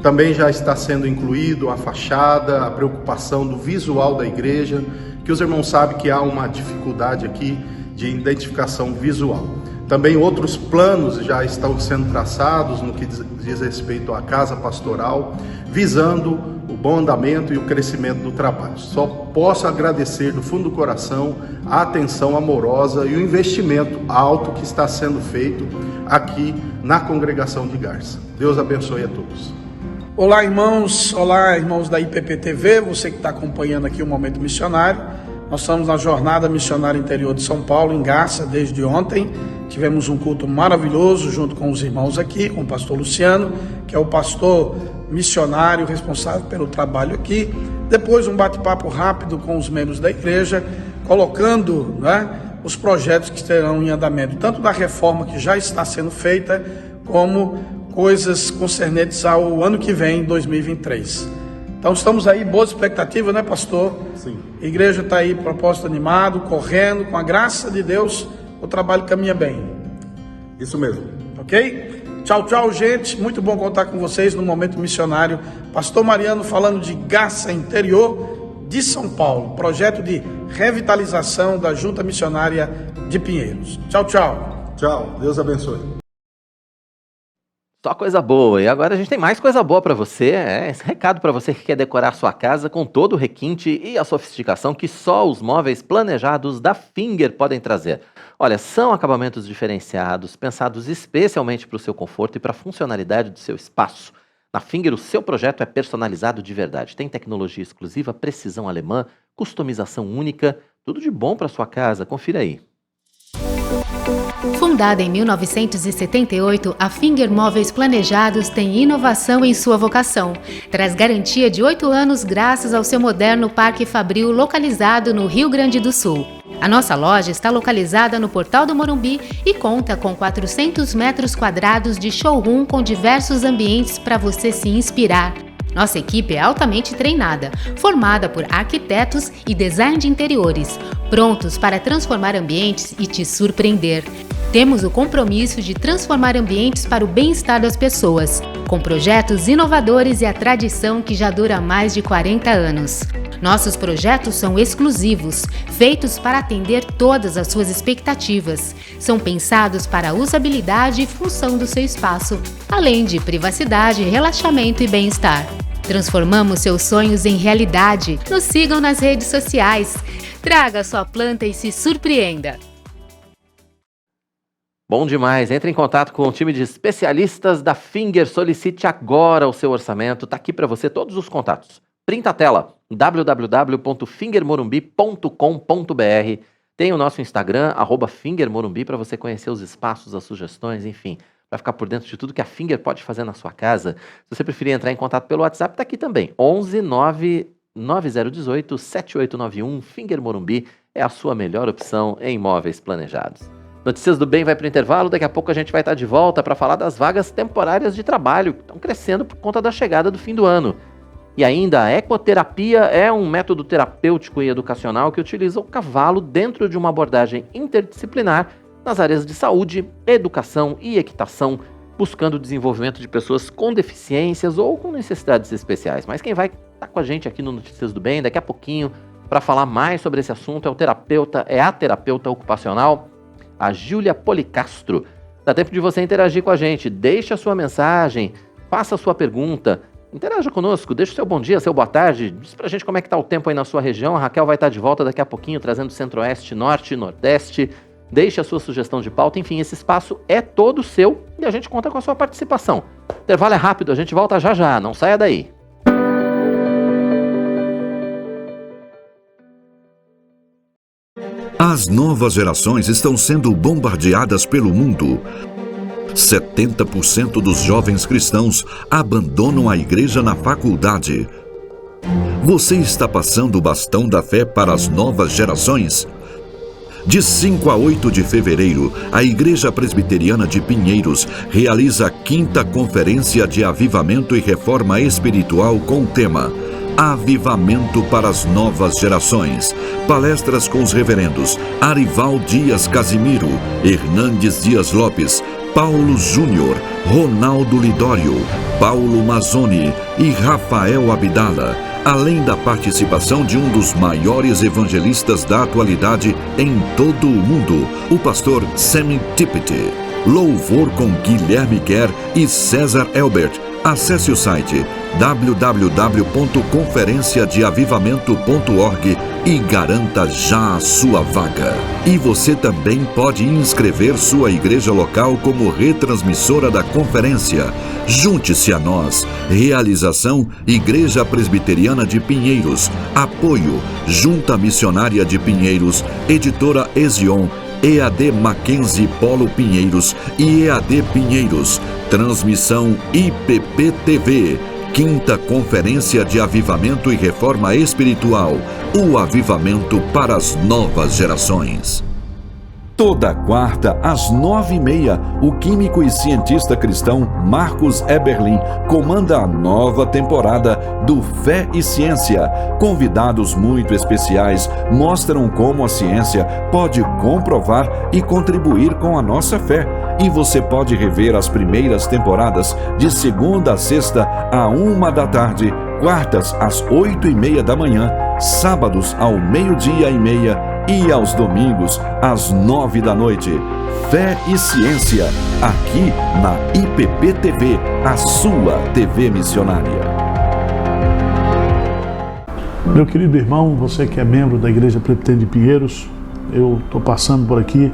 Também já está sendo incluído a fachada, a preocupação do visual da igreja, que os irmãos sabem que há uma dificuldade aqui de identificação visual. Também outros planos já estão sendo traçados no que diz respeito à casa pastoral, visando o bom andamento e o crescimento do trabalho. Só posso agradecer do fundo do coração a atenção amorosa e o investimento alto que está sendo feito aqui na congregação de Garça. Deus abençoe a todos. Olá, irmãos da IPP-TV, você que está acompanhando aqui o Momento Missionário. Nós estamos na Jornada Missionária Interior de São Paulo, em Garça, desde ontem. Tivemos um culto maravilhoso junto com os irmãos aqui, com o pastor Luciano, que é o pastor missionário responsável pelo trabalho aqui. Depois um bate-papo rápido com os membros da igreja, colocando, os projetos que estarão em andamento, tanto da reforma que já está sendo feita, como coisas concernentes ao ano que vem, 2023. Então estamos aí, boas expectativas, né, pastor? Sim. A igreja está aí, propósito animado, correndo, com a graça de Deus, o trabalho caminha bem. Isso mesmo. Ok? Tchau, tchau, gente. Muito bom contar com vocês no Momento Missionário. Pastor Mariano falando de Garça Interior de São Paulo, projeto de revitalização da Junta Missionária de Pinheiros. Tchau, tchau. Tchau, Deus abençoe. Só coisa boa. E agora a gente tem mais coisa boa para você. Esse recado para você que quer decorar sua casa com todo o requinte e a sofisticação que só os móveis planejados da Finger podem trazer. Olha, são acabamentos diferenciados, pensados especialmente para o seu conforto e para a funcionalidade do seu espaço. Na Finger, o seu projeto é personalizado de verdade. Tem tecnologia exclusiva, precisão alemã, customização única, tudo de bom para sua casa. Confira aí. Fundada em 1978, a Finger Móveis Planejados tem inovação em sua vocação. Traz garantia de 8 anos graças ao seu moderno Parque Fabril localizado no Rio Grande do Sul. A nossa loja está localizada no Portal do Morumbi e conta com 400 metros quadrados de showroom com diversos ambientes para você se inspirar. Nossa equipe é altamente treinada, formada por arquitetos e design de interiores, prontos para transformar ambientes e te surpreender. Temos o compromisso de transformar ambientes para o bem-estar das pessoas, com projetos inovadores e a tradição que já dura mais de 40 anos. Nossos projetos são exclusivos, feitos para atender todas as suas expectativas. São pensados para a usabilidade e função do seu espaço, além de privacidade, relaxamento e bem-estar. Transformamos seus sonhos em realidade. Nos sigam nas redes sociais. Traga sua planta e se surpreenda. Bom demais. Entre em contato com o time de especialistas da Finger. Solicite agora o seu orçamento. Está aqui para você todos os contatos. Printa a tela. www.fingermorumbi.com.br. Tem o nosso Instagram, @fingermorumbi, para você conhecer os espaços, as sugestões, enfim, para ficar por dentro de tudo que a Finger pode fazer na sua casa. Se você preferir entrar em contato pelo WhatsApp, está aqui também. 11 9 9018 7891. Finger Morumbi é a sua melhor opção em imóveis planejados. Notícias do Bem vai para o intervalo. Daqui a pouco a gente vai estar de volta para falar das vagas temporárias de trabalho que estão crescendo por conta da chegada do fim do ano. E ainda, a ecoterapia é um método terapêutico e educacional que utiliza o cavalo dentro de uma abordagem interdisciplinar nas áreas de saúde, educação e equitação, buscando o desenvolvimento de pessoas com deficiências ou com necessidades especiais. Mas quem vai estar com a gente aqui no Notícias do Bem daqui a pouquinho para falar mais sobre esse assunto é a terapeuta ocupacional, a Júlia Policastro. Dá tempo de você interagir com a gente, deixe a sua mensagem, faça a sua pergunta, interaja conosco, deixa o seu bom dia, seu boa tarde, diz pra gente como é que tá o tempo aí na sua região. A Raquel vai estar de volta daqui a pouquinho, trazendo Centro-Oeste, Norte e Nordeste. Deixe a sua sugestão de pauta, enfim, esse espaço é todo seu e a gente conta com a sua participação. O intervalo é rápido, a gente volta já já, não saia daí. As novas gerações estão sendo bombardeadas pelo mundo. 70% dos jovens cristãos abandonam a igreja na faculdade. Você está passando o bastão da fé para as novas gerações? De 5 a 8 de fevereiro, a Igreja Presbiteriana de Pinheiros realiza a 5ª Conferência de Avivamento e Reforma Espiritual com o tema Avivamento para as novas gerações. Palestras com os reverendos Arival Dias Casimiro, Hernandes Dias Lopes, Paulo Júnior, Ronaldo Lidório, Paulo Mazzoni e Rafael Abdala, além da participação de um dos maiores evangelistas da atualidade em todo o mundo, o pastor Sammy Tippett. Louvor com Guilherme Kerr e César Elbert. Acesse o site www.conferenciadeavivamento.org e garanta já a sua vaga. E você também pode inscrever sua igreja local como retransmissora da conferência. Junte-se a nós. Realização: Igreja Presbiteriana de Pinheiros. Apoio: Junta Missionária de Pinheiros, Editora Ezion, EAD Mackenzie Polo Pinheiros e EAD Pinheiros. Transmissão IPP-TV. 5ª Conferência de Avivamento e Reforma Espiritual. O avivamento para as novas gerações. Toda quarta, às 9h30, o químico e cientista cristão Marcos Eberlin comanda a nova temporada do Fé e Ciência. Convidados muito especiais mostram como a ciência pode comprovar e contribuir com a nossa fé. E você pode rever as primeiras temporadas de segunda a sexta, à 1h, quartas às 8h30 da manhã, sábados ao 12h30 e aos domingos às 9 da noite. Fé e Ciência, aqui na IPP-TV, a sua TV missionária. Meu querido irmão, você que é membro da Igreja Presbiteriana de Pinheiros, eu estou passando por aqui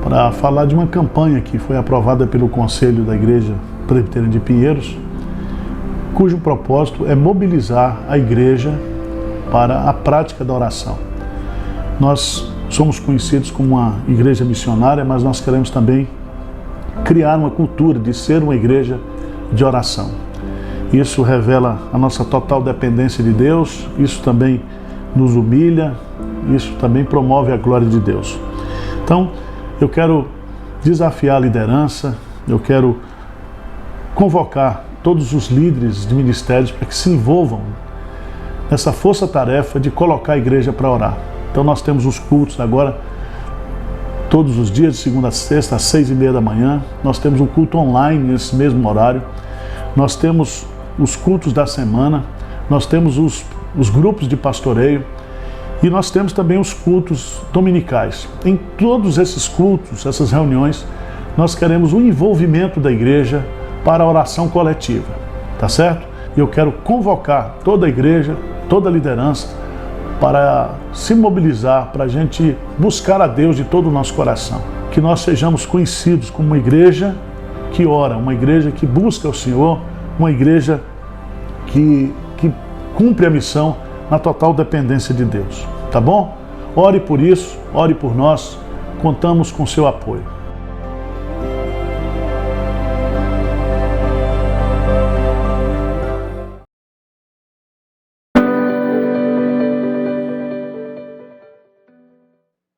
para falar de uma campanha que foi aprovada pelo Conselho da Igreja Presbiteriana de Pinheiros, cujo propósito é mobilizar a igreja para a prática da oração. Nós somos conhecidos como uma igreja missionária, mas nós queremos também criar uma cultura de ser uma igreja de oração. Isso revela a nossa total dependência de Deus, isso também nos humilha, isso também promove a glória de Deus. Então, eu quero desafiar a liderança, eu quero convocar todos os líderes de ministérios para que se envolvam nessa força-tarefa de colocar a igreja para orar. Então nós temos os cultos agora, todos os dias, de segunda a sexta, às 6h30 da manhã. Nós temos um culto online nesse mesmo horário. Nós temos os cultos da semana. Nós temos os grupos de pastoreio. E nós temos também os cultos dominicais. Em todos esses cultos, essas reuniões, nós queremos o envolvimento da igreja para a oração coletiva, tá certo? E eu quero convocar toda a igreja, toda a liderança, para se mobilizar, para a gente buscar a Deus de todo o nosso coração. Que nós sejamos conhecidos como uma igreja que ora, uma igreja que busca o Senhor, uma igreja que cumpre a missão na total dependência de Deus, tá bom? Ore por isso, ore por nós, contamos com seu apoio.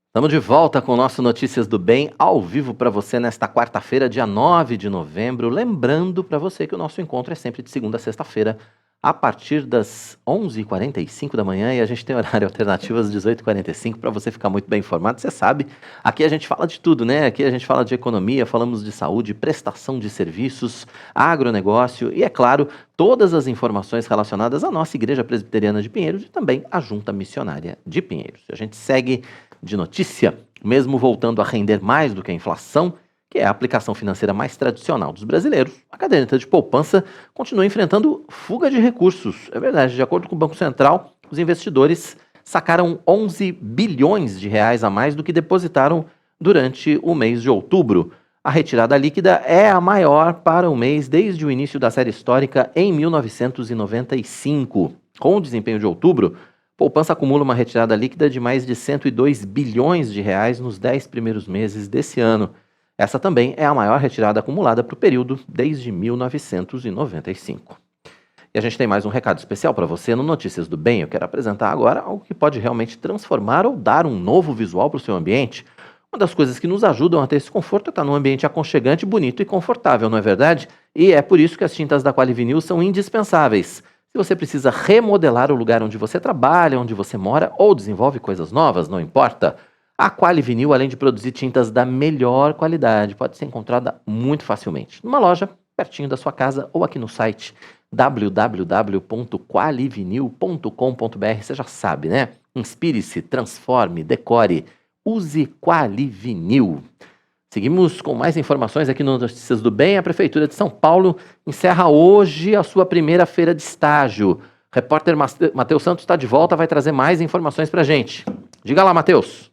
Estamos de volta com o nosso Notícias do Bem, ao vivo para você nesta quarta-feira, dia 9 de novembro. Lembrando para você que o nosso encontro é sempre de segunda a sexta-feira, a partir das 11h45 da manhã, e a gente tem horário alternativo às 18h45 para você ficar muito bem informado. Você sabe, aqui a gente fala de tudo, né? Aqui a gente fala de economia, falamos de saúde, prestação de serviços, agronegócio e, é claro, todas as informações relacionadas à nossa Igreja Presbiteriana de Pinheiros e também à Junta Missionária de Pinheiros. A gente segue de notícia, mesmo voltando a render mais do que a inflação, que é a aplicação financeira mais tradicional dos brasileiros, a caderneta de poupança continua enfrentando fuga de recursos. É verdade, de acordo com o Banco Central, os investidores sacaram 11 bilhões de reais a mais do que depositaram durante o mês de outubro. A retirada líquida é a maior para o mês desde o início da série histórica em 1995. Com o desempenho de outubro, a poupança acumula uma retirada líquida de mais de 102 bilhões de reais nos 10 primeiros meses desse ano. Essa também é a maior retirada acumulada para o período desde 1995. E a gente tem mais um recado especial para você no Notícias do Bem. Eu quero apresentar agora algo que pode realmente transformar ou dar um novo visual para o seu ambiente. Uma das coisas que nos ajudam a ter esse conforto é estar num ambiente aconchegante, bonito e confortável, não é verdade? E é por isso que as tintas da Qualivinil são indispensáveis. Se você precisa remodelar o lugar onde você trabalha, onde você mora ou desenvolve coisas novas, não importa. A Quali Vinil, além de produzir tintas da melhor qualidade, pode ser encontrada muito facilmente numa loja pertinho da sua casa ou aqui no site www.qualivinil.com.br. Você já sabe, né? Inspire-se, transforme, decore, use Quali Vinil. Seguimos com mais informações aqui no Notícias do Bem. A Prefeitura de São Paulo encerra hoje a sua primeira feira de estágio. Repórter Matheus Santos está de volta, vai trazer mais informações para a gente. Diga lá, Matheus.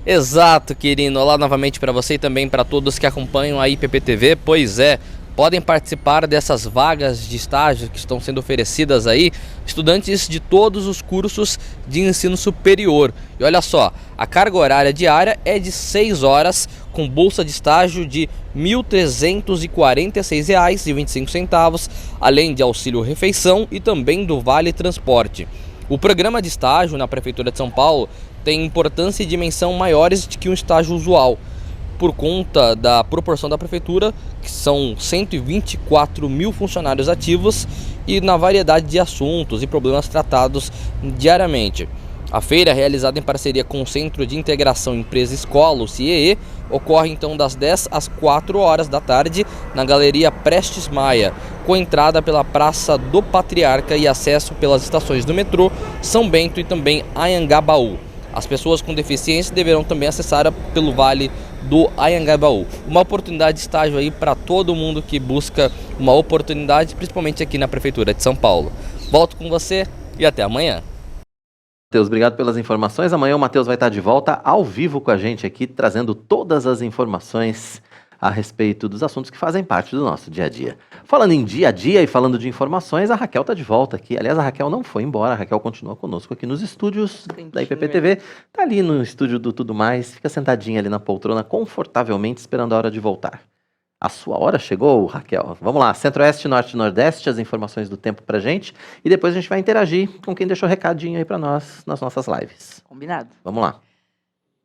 Exato, Quirino. Olá novamente para você e também para todos que acompanham a IPPTV. Pois é, podem participar dessas vagas de estágio que estão sendo oferecidas aí estudantes de todos os cursos de ensino superior. E olha só, a carga horária diária é de 6 horas, com bolsa de estágio de R$ 1.346,25, além de auxílio refeição e também do Vale Transporte. O programa de estágio na Prefeitura de São Paulo tem importância e dimensão maiores que um estágio usual, por conta da proporção da Prefeitura, que são 124 mil funcionários ativos, e na variedade de assuntos e problemas tratados diariamente. A feira, realizada em parceria com o Centro de Integração Empresa-Escola, o CIEE, ocorre então das 10 às 4 horas da tarde na Galeria Prestes Maia, com entrada pela Praça do Patriarca e acesso pelas estações do metrô São Bento e também Anhangabaú. As pessoas com deficiência deverão também acessar pelo Vale do Anhangabaú. Uma oportunidade de estágio aí para todo mundo que busca uma oportunidade, principalmente aqui na Prefeitura de São Paulo. Volto com você e até amanhã. Matheus, obrigado pelas informações. Amanhã o Matheus vai estar de volta ao vivo com a gente aqui, trazendo todas as informações a respeito dos assuntos que fazem parte do nosso dia a dia. Falando em dia a dia e falando de informações, a Raquel está de volta aqui. Aliás, a Raquel não foi embora, a Raquel continua conosco aqui nos estúdios da IPPTV. Está ali no estúdio do Tudo Mais, fica sentadinha ali na poltrona, confortavelmente, esperando a hora de voltar. A sua hora chegou, Raquel. Vamos lá, Centro-Oeste, Norte e Nordeste, as informações do tempo pra gente. E depois a gente vai interagir com quem deixou recadinho aí pra nós nas nossas lives. Combinado. Vamos lá.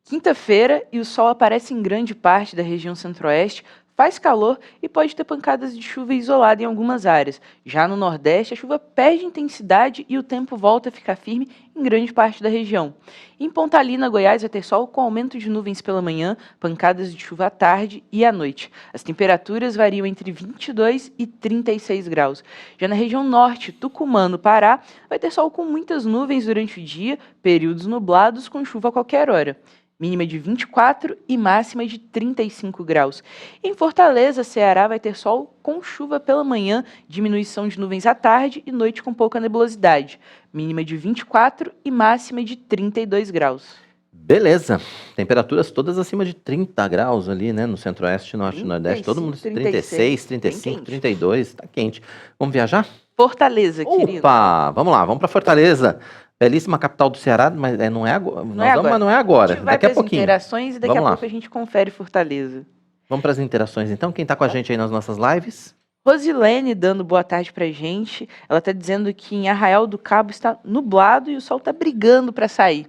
Quinta-feira e o sol aparece em grande parte da região Centro-Oeste, faz calor e pode ter pancadas de chuva isolada em algumas áreas. Já no Nordeste, a chuva perde intensidade e o tempo volta a ficar firme em grande parte da região. Em Pontalina, Goiás, vai ter sol com aumento de nuvens pela manhã, pancadas de chuva à tarde e à noite. As temperaturas variam entre 22 e 36 graus. Já na região norte, Tucumã, no Pará, vai ter sol com muitas nuvens durante o dia, períodos nublados com chuva a qualquer hora. Mínima de 24 e máxima de 35 graus. Em Fortaleza, Ceará, vai ter sol com chuva pela manhã, diminuição de nuvens à tarde e noite com pouca nebulosidade. Mínima de 24 e máxima de 32 graus. Beleza. Temperaturas todas acima de 30 graus ali, né? No Centro-Oeste, Norte e Nordeste. Todo mundo 36, 35, 32. Tá quente. Vamos viajar? Fortaleza, querido. Opa! Vamos lá, vamos para Fortaleza. Belíssima capital do Ceará, mas não é agora. Mas não é agora. Daqui a pouquinho. Interações e daqui a pouco a gente confere Fortaleza. Vamos para as interações então. Quem está com a gente aí nas nossas lives? Rosilene dando boa tarde pra gente. Ela está dizendo que em Arraial do Cabo está nublado e o sol está brigando para sair.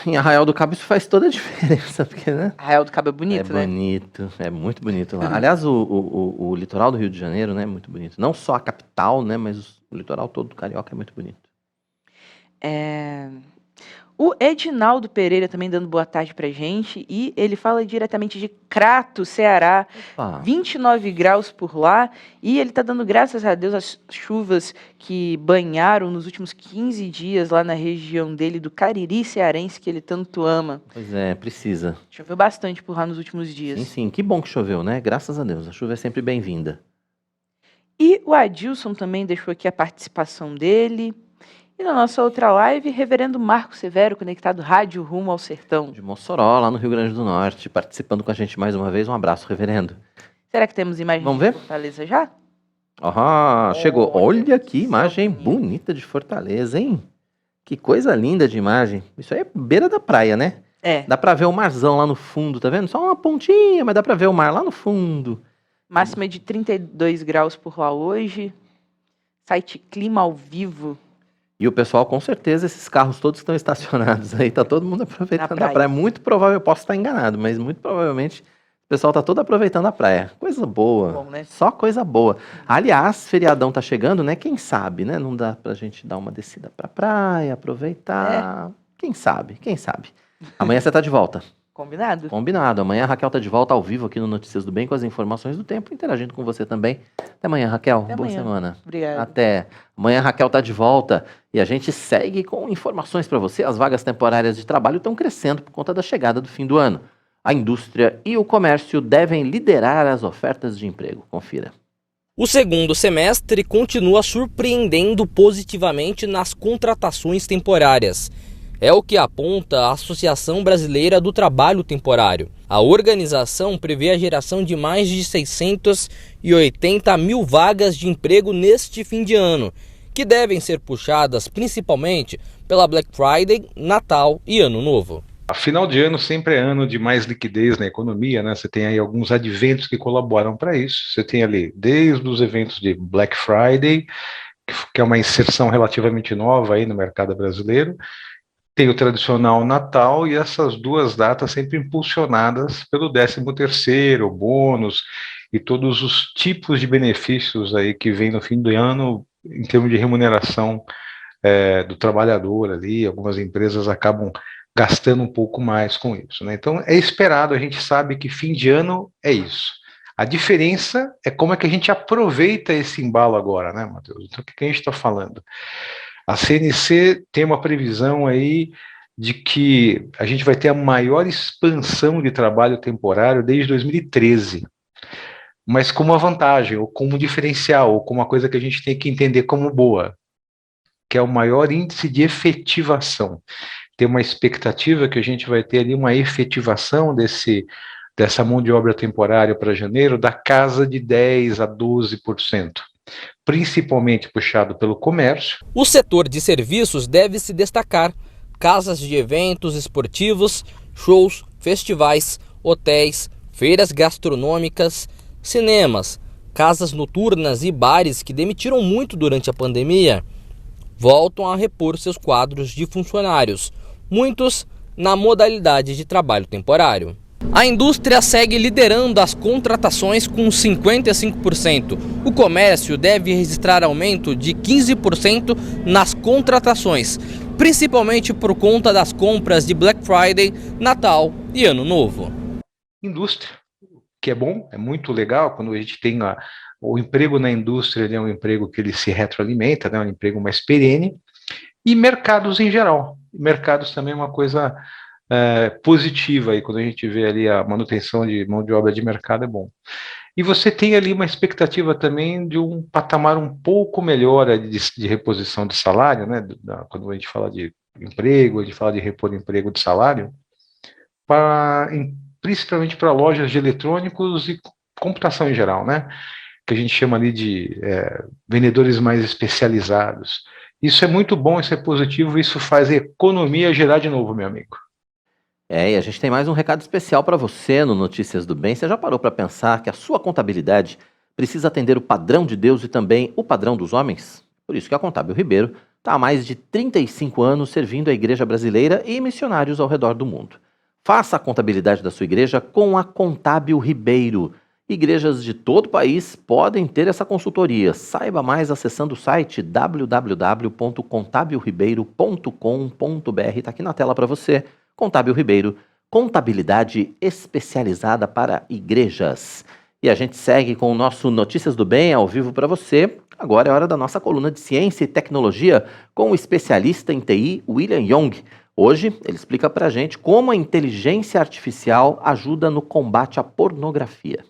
Em Arraial do Cabo isso faz toda a diferença, porque, né? Arraial do Cabo é bonito, né? É bonito, é muito bonito lá. Aliás, o litoral do Rio de Janeiro, né, é muito bonito. Não só a capital, né, mas o litoral todo do Carioca é muito bonito. O Edinaldo Pereira também dando boa tarde pra gente, e ele fala diretamente de Crato, Ceará, 29 graus por lá, e ele tá dando graças a Deus às chuvas que banharam nos últimos 15 dias lá na região dele, do Cariri cearense, que ele tanto ama. Pois é, precisa. Choveu bastante por lá nos últimos dias. Sim, sim, que bom que choveu, né? Graças a Deus, a chuva é sempre bem-vinda. E o Adilson também deixou aqui a participação dele. E na nossa outra live, Reverendo Marco Severo, conectado Rádio Rumo ao Sertão. De Mossoró, lá no Rio Grande do Norte, participando com a gente mais uma vez. Um abraço, Reverendo. Será que temos imagens de Fortaleza já? Chegou. Olha que imagem bonita de Fortaleza, hein? Que coisa linda de imagem. Isso aí é beira da praia, né? É. Dá pra ver o marzão lá no fundo, tá vendo? Só uma pontinha, mas dá pra ver o mar lá no fundo. Máxima de 32 graus por lá hoje. Site Clima ao Vivo. E o pessoal, com certeza, esses carros todos que estão estacionados aí, tá todo mundo aproveitando a praia. Muito provável, eu posso estar enganado, mas muito provavelmente o pessoal tá todo aproveitando a praia. Coisa boa. Bom, né? Só coisa boa. Aliás, feriadão tá chegando, né? Quem sabe, né? Não dá pra gente dar uma descida pra praia, aproveitar. Quem sabe, quem sabe. Amanhã você tá de volta. Combinado? Combinado. Amanhã a Raquel tá de volta ao vivo aqui no Notícias do Bem com as informações do tempo, interagindo com você também. Até amanhã, Raquel. Até Boa amanhã. semana. Obrigado. Até. Amanhã a Raquel tá de volta e a gente segue com informações para você. As vagas temporárias de trabalho estão crescendo por conta da chegada do fim do ano. A indústria e o comércio devem liderar as ofertas de emprego. Confira. O segundo semestre continua surpreendendo positivamente nas contratações temporárias. É o que aponta a Associação Brasileira do Trabalho Temporário. A organização prevê a geração de mais de 680 mil vagas de emprego neste fim de ano, que devem ser puxadas principalmente pela Black Friday, Natal e Ano Novo. A final de ano sempre é ano de mais liquidez na economia, né? Você tem aí alguns adventos que colaboram para isso. Você tem ali desde os eventos de Black Friday, que é uma inserção relativamente nova aí no mercado brasileiro. Tem o tradicional Natal e essas duas datas sempre impulsionadas pelo 13º, bônus e todos os tipos de benefícios aí que vem no fim do ano em termos de remuneração do trabalhador ali. Algumas empresas acabam gastando um pouco mais com isso, né? Então é esperado, a gente sabe que fim de ano é isso. A diferença é como é que a gente aproveita esse embalo agora, né, Matheus? Então o que a gente está falando? A CNC tem uma previsão aí de que a gente vai ter a maior expansão de trabalho temporário desde 2013, mas com uma vantagem, ou como um diferencial, ou como uma coisa que a gente tem que entender como boa, que é o maior índice de efetivação. Tem uma expectativa que a gente vai ter ali uma efetivação dessa mão de obra temporária para janeiro da casa de 10% a 12%. Principalmente puxado pelo comércio. O setor de serviços deve se destacar. Casas de eventos esportivos, shows, festivais, hotéis, feiras gastronômicas, cinemas, casas noturnas e bares que demitiram muito durante a pandemia, voltam a repor seus quadros de funcionários, muitos na modalidade de trabalho temporário. A indústria segue liderando as contratações com 55%. O comércio deve registrar aumento de 15% nas contratações, principalmente por conta das compras de Black Friday, Natal e Ano Novo. Indústria, que é bom, é muito legal quando a gente tem o emprego na indústria, é um emprego que ele se retroalimenta, né, um emprego mais perene, e mercados em geral. Mercados também é uma coisa positiva, aí, quando a gente vê ali a manutenção de mão de obra de mercado, é bom. E você tem ali uma expectativa também de um patamar um pouco melhor de reposição de salário, né? Quando a gente fala de emprego, a gente fala de repor emprego de salário, principalmente para lojas de eletrônicos e computação em geral, né? Que a gente chama ali de vendedores mais especializados. Isso é muito bom, isso é positivo, isso faz a economia girar de novo, meu amigo. E a gente tem mais um recado especial para você no Notícias do Bem. Você já parou para pensar que a sua contabilidade precisa atender o padrão de Deus e também o padrão dos homens? Por isso que a Contábil Ribeiro está há mais de 35 anos servindo a igreja brasileira e missionários ao redor do mundo. Faça a contabilidade da sua igreja com a Contábil Ribeiro. Igrejas de todo o país podem ter essa consultoria. Saiba mais acessando o site www.contabilribeiro.com.br. Está aqui na tela para você. Contábil Ribeiro, contabilidade especializada para igrejas. E a gente segue com o nosso Notícias do Bem ao vivo para você. Agora é hora da nossa coluna de ciência e tecnologia com o especialista em TI, William Young. Hoje ele explica para a gente como a inteligência artificial ajuda no combate à pornografia.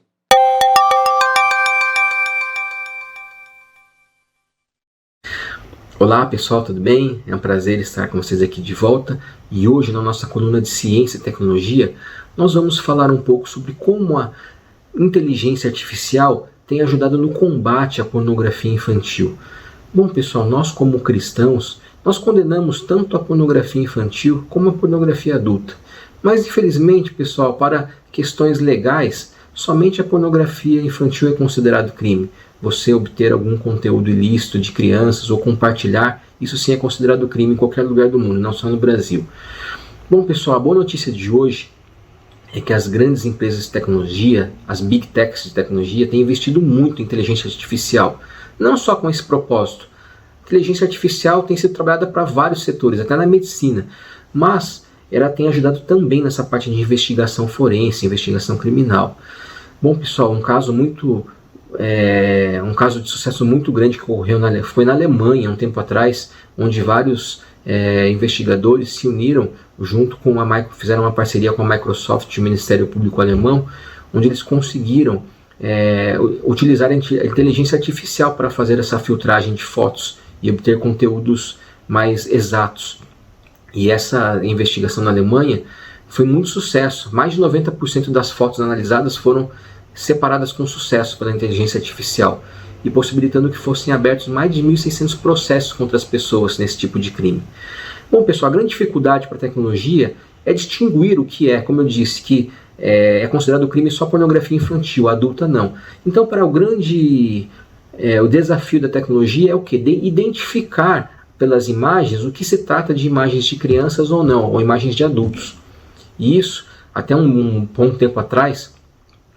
Olá pessoal, tudo bem? É um prazer estar com vocês aqui de volta e hoje na nossa coluna de ciência e tecnologia nós vamos falar um pouco sobre como a inteligência artificial tem ajudado no combate à pornografia infantil. Bom pessoal, nós como cristãos, nós condenamos tanto a pornografia infantil como a pornografia adulta. Mas infelizmente pessoal, para questões legais, somente a pornografia infantil é considerado crime. Você obter algum conteúdo ilícito de crianças ou compartilhar, isso sim é considerado crime em qualquer lugar do mundo, não só no Brasil. Bom pessoal, a boa notícia de hoje é que as grandes empresas de tecnologia, as big techs de tecnologia, têm investido muito em inteligência artificial, não só com esse propósito. Inteligência artificial tem sido trabalhada para vários setores, até na medicina, mas ela tem ajudado também nessa parte de investigação forense, investigação criminal. Bom, pessoal, um caso de sucesso muito grande que ocorreu foi na Alemanha, um tempo atrás, onde vários investigadores se uniram junto com fizeram uma parceria com a Microsoft e o Ministério Público Alemão, onde eles conseguiram utilizar a inteligência artificial para fazer essa filtragem de fotos e obter conteúdos mais exatos. E essa investigação na Alemanha foi muito sucesso. Mais de 90% das fotos analisadas foram separadas com sucesso pela inteligência artificial e possibilitando que fossem abertos mais de 1.600 processos contra as pessoas nesse tipo de crime. Bom, pessoal, a grande dificuldade para a tecnologia é distinguir o que é, como eu disse, que é considerado crime só pornografia infantil, adulta não. Então, para o desafio da tecnologia é o que? Identificar pelas imagens o que se trata de imagens de crianças ou não, ou imagens de adultos. E isso, até um bom tempo atrás,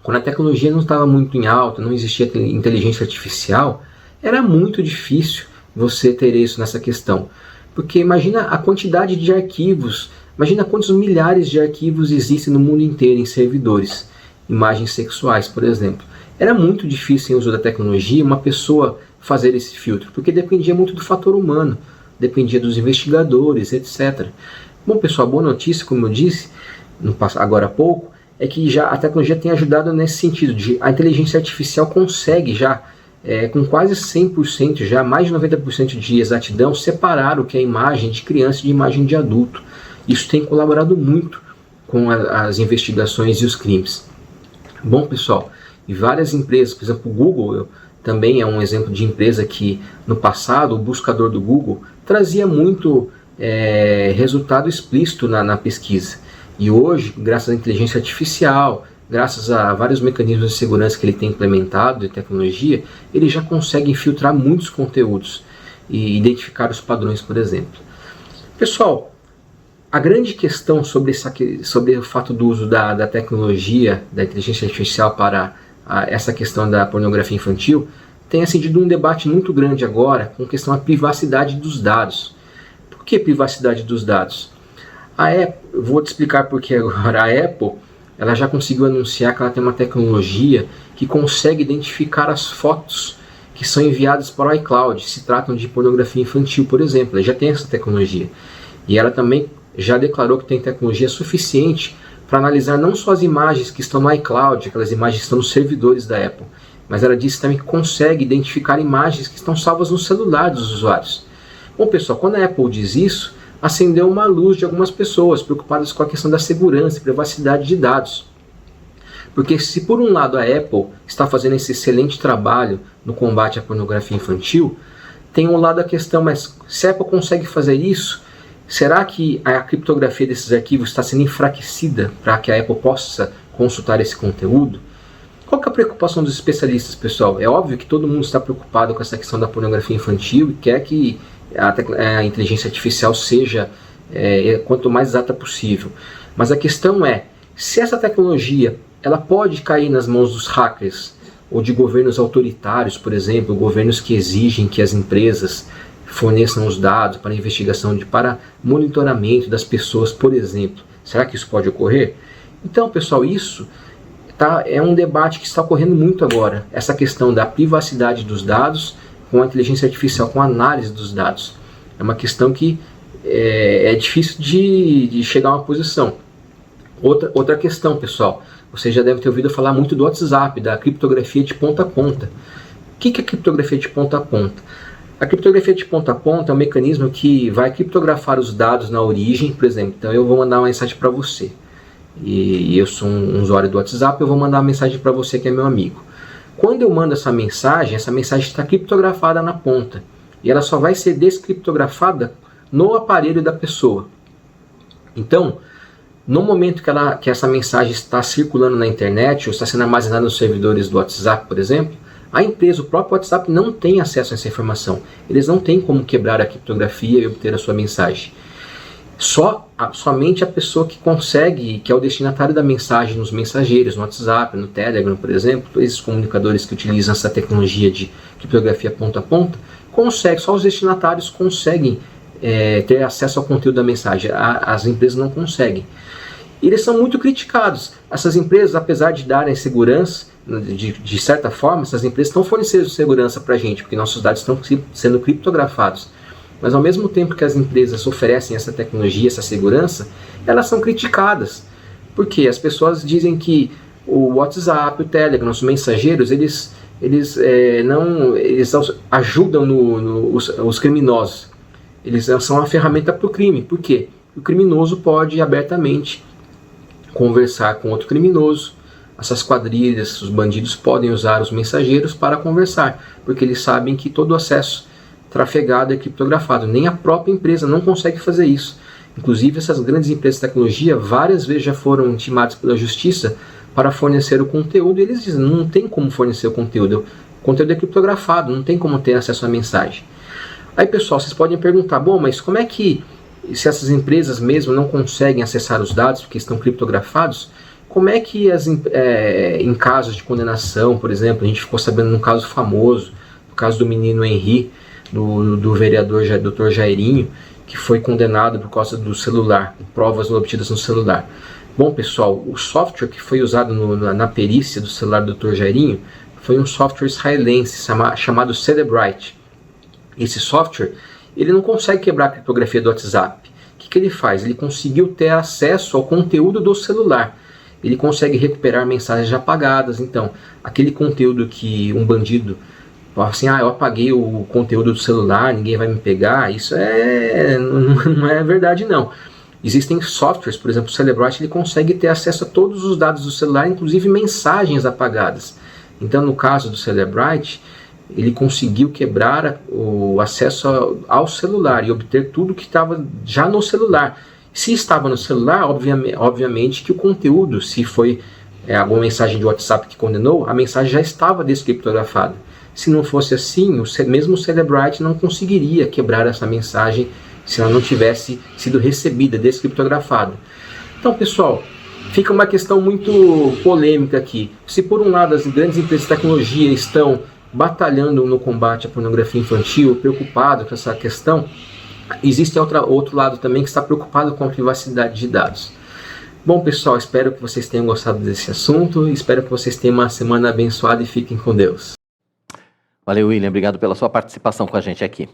quando a tecnologia não estava muito em alta, não existia inteligência artificial, era muito difícil você ter isso nessa questão. Porque imagina a quantidade de arquivos, imagina quantos milhares de arquivos existem no mundo inteiro em servidores. Imagens sexuais, por exemplo. Era muito difícil, em uso da tecnologia, uma pessoa fazer esse filtro, porque dependia muito do fator humano, dependia dos investigadores, etc. Bom, pessoal, a boa notícia, como eu disse agora há pouco, é que já a tecnologia tem ajudado nesse sentido, a inteligência artificial consegue já, com quase 100%, já mais de 90% de exatidão, separar o que é imagem de criança de imagem de adulto. Isso tem colaborado muito com as investigações e os crimes. Bom, pessoal, e várias empresas, por exemplo, o Google também é um exemplo de empresa que, no passado, o buscador do Google trazia muito resultado explícito na pesquisa. E hoje, graças à inteligência artificial, graças a vários mecanismos de segurança que ele tem implementado de tecnologia, ele já consegue filtrar muitos conteúdos e identificar os padrões, por exemplo. Pessoal, a grande questão sobre o fato do uso da tecnologia, da inteligência artificial para essa questão da pornografia infantil, tem acendido um debate muito grande agora com questão da privacidade dos dados. Por que privacidade dos dados? Vou te explicar porque agora a Apple ela já conseguiu anunciar que ela tem uma tecnologia que consegue identificar as fotos que são enviadas para o iCloud, se tratam de pornografia infantil, por exemplo. Ela já tem essa tecnologia. E ela também já declarou que tem tecnologia suficiente para analisar não só as imagens que estão no iCloud, aquelas imagens que estão nos servidores da Apple, mas ela disse também que consegue identificar imagens que estão salvas no celular dos usuários. Bom, pessoal, quando a Apple diz isso, acendeu uma luz de algumas pessoas preocupadas com a questão da segurança e privacidade de dados. Porque se por um lado a Apple está fazendo esse excelente trabalho no combate à pornografia infantil, tem um lado a questão, mas se a Apple consegue fazer isso, será que a criptografia desses arquivos está sendo enfraquecida para que a Apple possa consultar esse conteúdo? Qual que é a preocupação dos especialistas, pessoal? É óbvio que todo mundo está preocupado com essa questão da pornografia infantil e quer que a inteligência artificial seja quanto mais exata possível. Mas a questão é, se essa tecnologia ela pode cair nas mãos dos hackers ou de governos autoritários, por exemplo, governos que exigem que as empresas forneçam os dados para investigação, para monitoramento das pessoas, por exemplo. Será que isso pode ocorrer? Então, pessoal, isso é um debate que está ocorrendo muito agora. Essa questão da privacidade dos dados com a inteligência artificial, com a análise dos dados. É uma questão que é difícil de chegar a uma posição. Outra questão, pessoal, vocês já devem ter ouvido falar muito do WhatsApp, da criptografia de ponta a ponta. O que é criptografia de ponta a ponta? A criptografia de ponta a ponta é um mecanismo que vai criptografar os dados na origem, por exemplo. Então eu vou mandar uma mensagem para você, e eu sou um usuário do WhatsApp, eu vou mandar uma mensagem para você que é meu amigo. Quando eu mando essa mensagem está criptografada na ponta. E ela só vai ser descriptografada no aparelho da pessoa. Então, no momento que essa mensagem está circulando na internet, ou está sendo armazenada nos servidores do WhatsApp, por exemplo, a empresa, o próprio WhatsApp, não tem acesso a essa informação. Eles não têm como quebrar a criptografia e obter a sua mensagem. Somente a pessoa que consegue, que é o destinatário da mensagem nos mensageiros, no WhatsApp, no Telegram, por exemplo, esses comunicadores que utilizam essa tecnologia de criptografia ponta a ponta, só os destinatários conseguem ter acesso ao conteúdo da mensagem. As empresas não conseguem. E eles são muito criticados. Essas empresas, apesar de darem segurança, de certa forma, essas empresas estão fornecendo segurança para a gente, porque nossos dados estão sendo criptografados. Mas ao mesmo tempo que as empresas oferecem essa tecnologia, essa segurança, elas são criticadas. Porque as pessoas dizem que o WhatsApp, o Telegram, os mensageiros, eles ajudam os criminosos. Eles são uma ferramenta para o crime. Por quê? O criminoso pode abertamente conversar com outro criminoso. Essas quadrilhas, os bandidos podem usar os mensageiros para conversar, porque eles sabem que todo o acesso trafegado é criptografado. Nem a própria empresa não consegue fazer isso. Inclusive, essas grandes empresas de tecnologia várias vezes já foram intimadas pela justiça para fornecer o conteúdo, e eles dizem, não tem como fornecer o conteúdo é criptografado, não tem como ter acesso à mensagem. Aí, pessoal, vocês podem perguntar, bom, mas como é que, se essas empresas mesmo não conseguem acessar os dados porque estão criptografados, como é que em casos de condenação, por exemplo, a gente ficou sabendo num caso famoso, no caso do menino Henri, do vereador Dr. Jairinho, que foi condenado por causa do celular, provas obtidas no celular. Bom, pessoal, o software que foi usado na perícia do celular do Dr. Jairinho foi um software israelense chamado Celebrite. Esse software, ele não consegue quebrar a criptografia do WhatsApp. O que ele faz? Ele conseguiu ter acesso ao conteúdo do celular. Ele consegue recuperar mensagens já apagadas. Então, aquele conteúdo que um bandido fala assim, eu apaguei o conteúdo do celular, ninguém vai me pegar, isso não é verdade não. Existem softwares, por exemplo, o Celebrite, ele consegue ter acesso a todos os dados do celular, inclusive mensagens apagadas. Então, no caso do Celebrite, ele conseguiu quebrar o acesso ao celular e obter tudo que estava já no celular. Se estava no celular, obviamente que o conteúdo, se foi alguma mensagem de WhatsApp que condenou, a mensagem já estava descriptografada. Se não fosse assim, mesmo o Celebrite não conseguiria quebrar essa mensagem se ela não tivesse sido recebida, descriptografada. Então, pessoal, fica uma questão muito polêmica aqui. Se por um lado as grandes empresas de tecnologia estão batalhando no combate à pornografia infantil, preocupado com essa questão, existe outro lado também que está preocupado com a privacidade de dados. Bom, pessoal, espero que vocês tenham gostado desse assunto, espero que vocês tenham uma semana abençoada e fiquem com Deus. Valeu, William, obrigado pela sua participação com a gente aqui.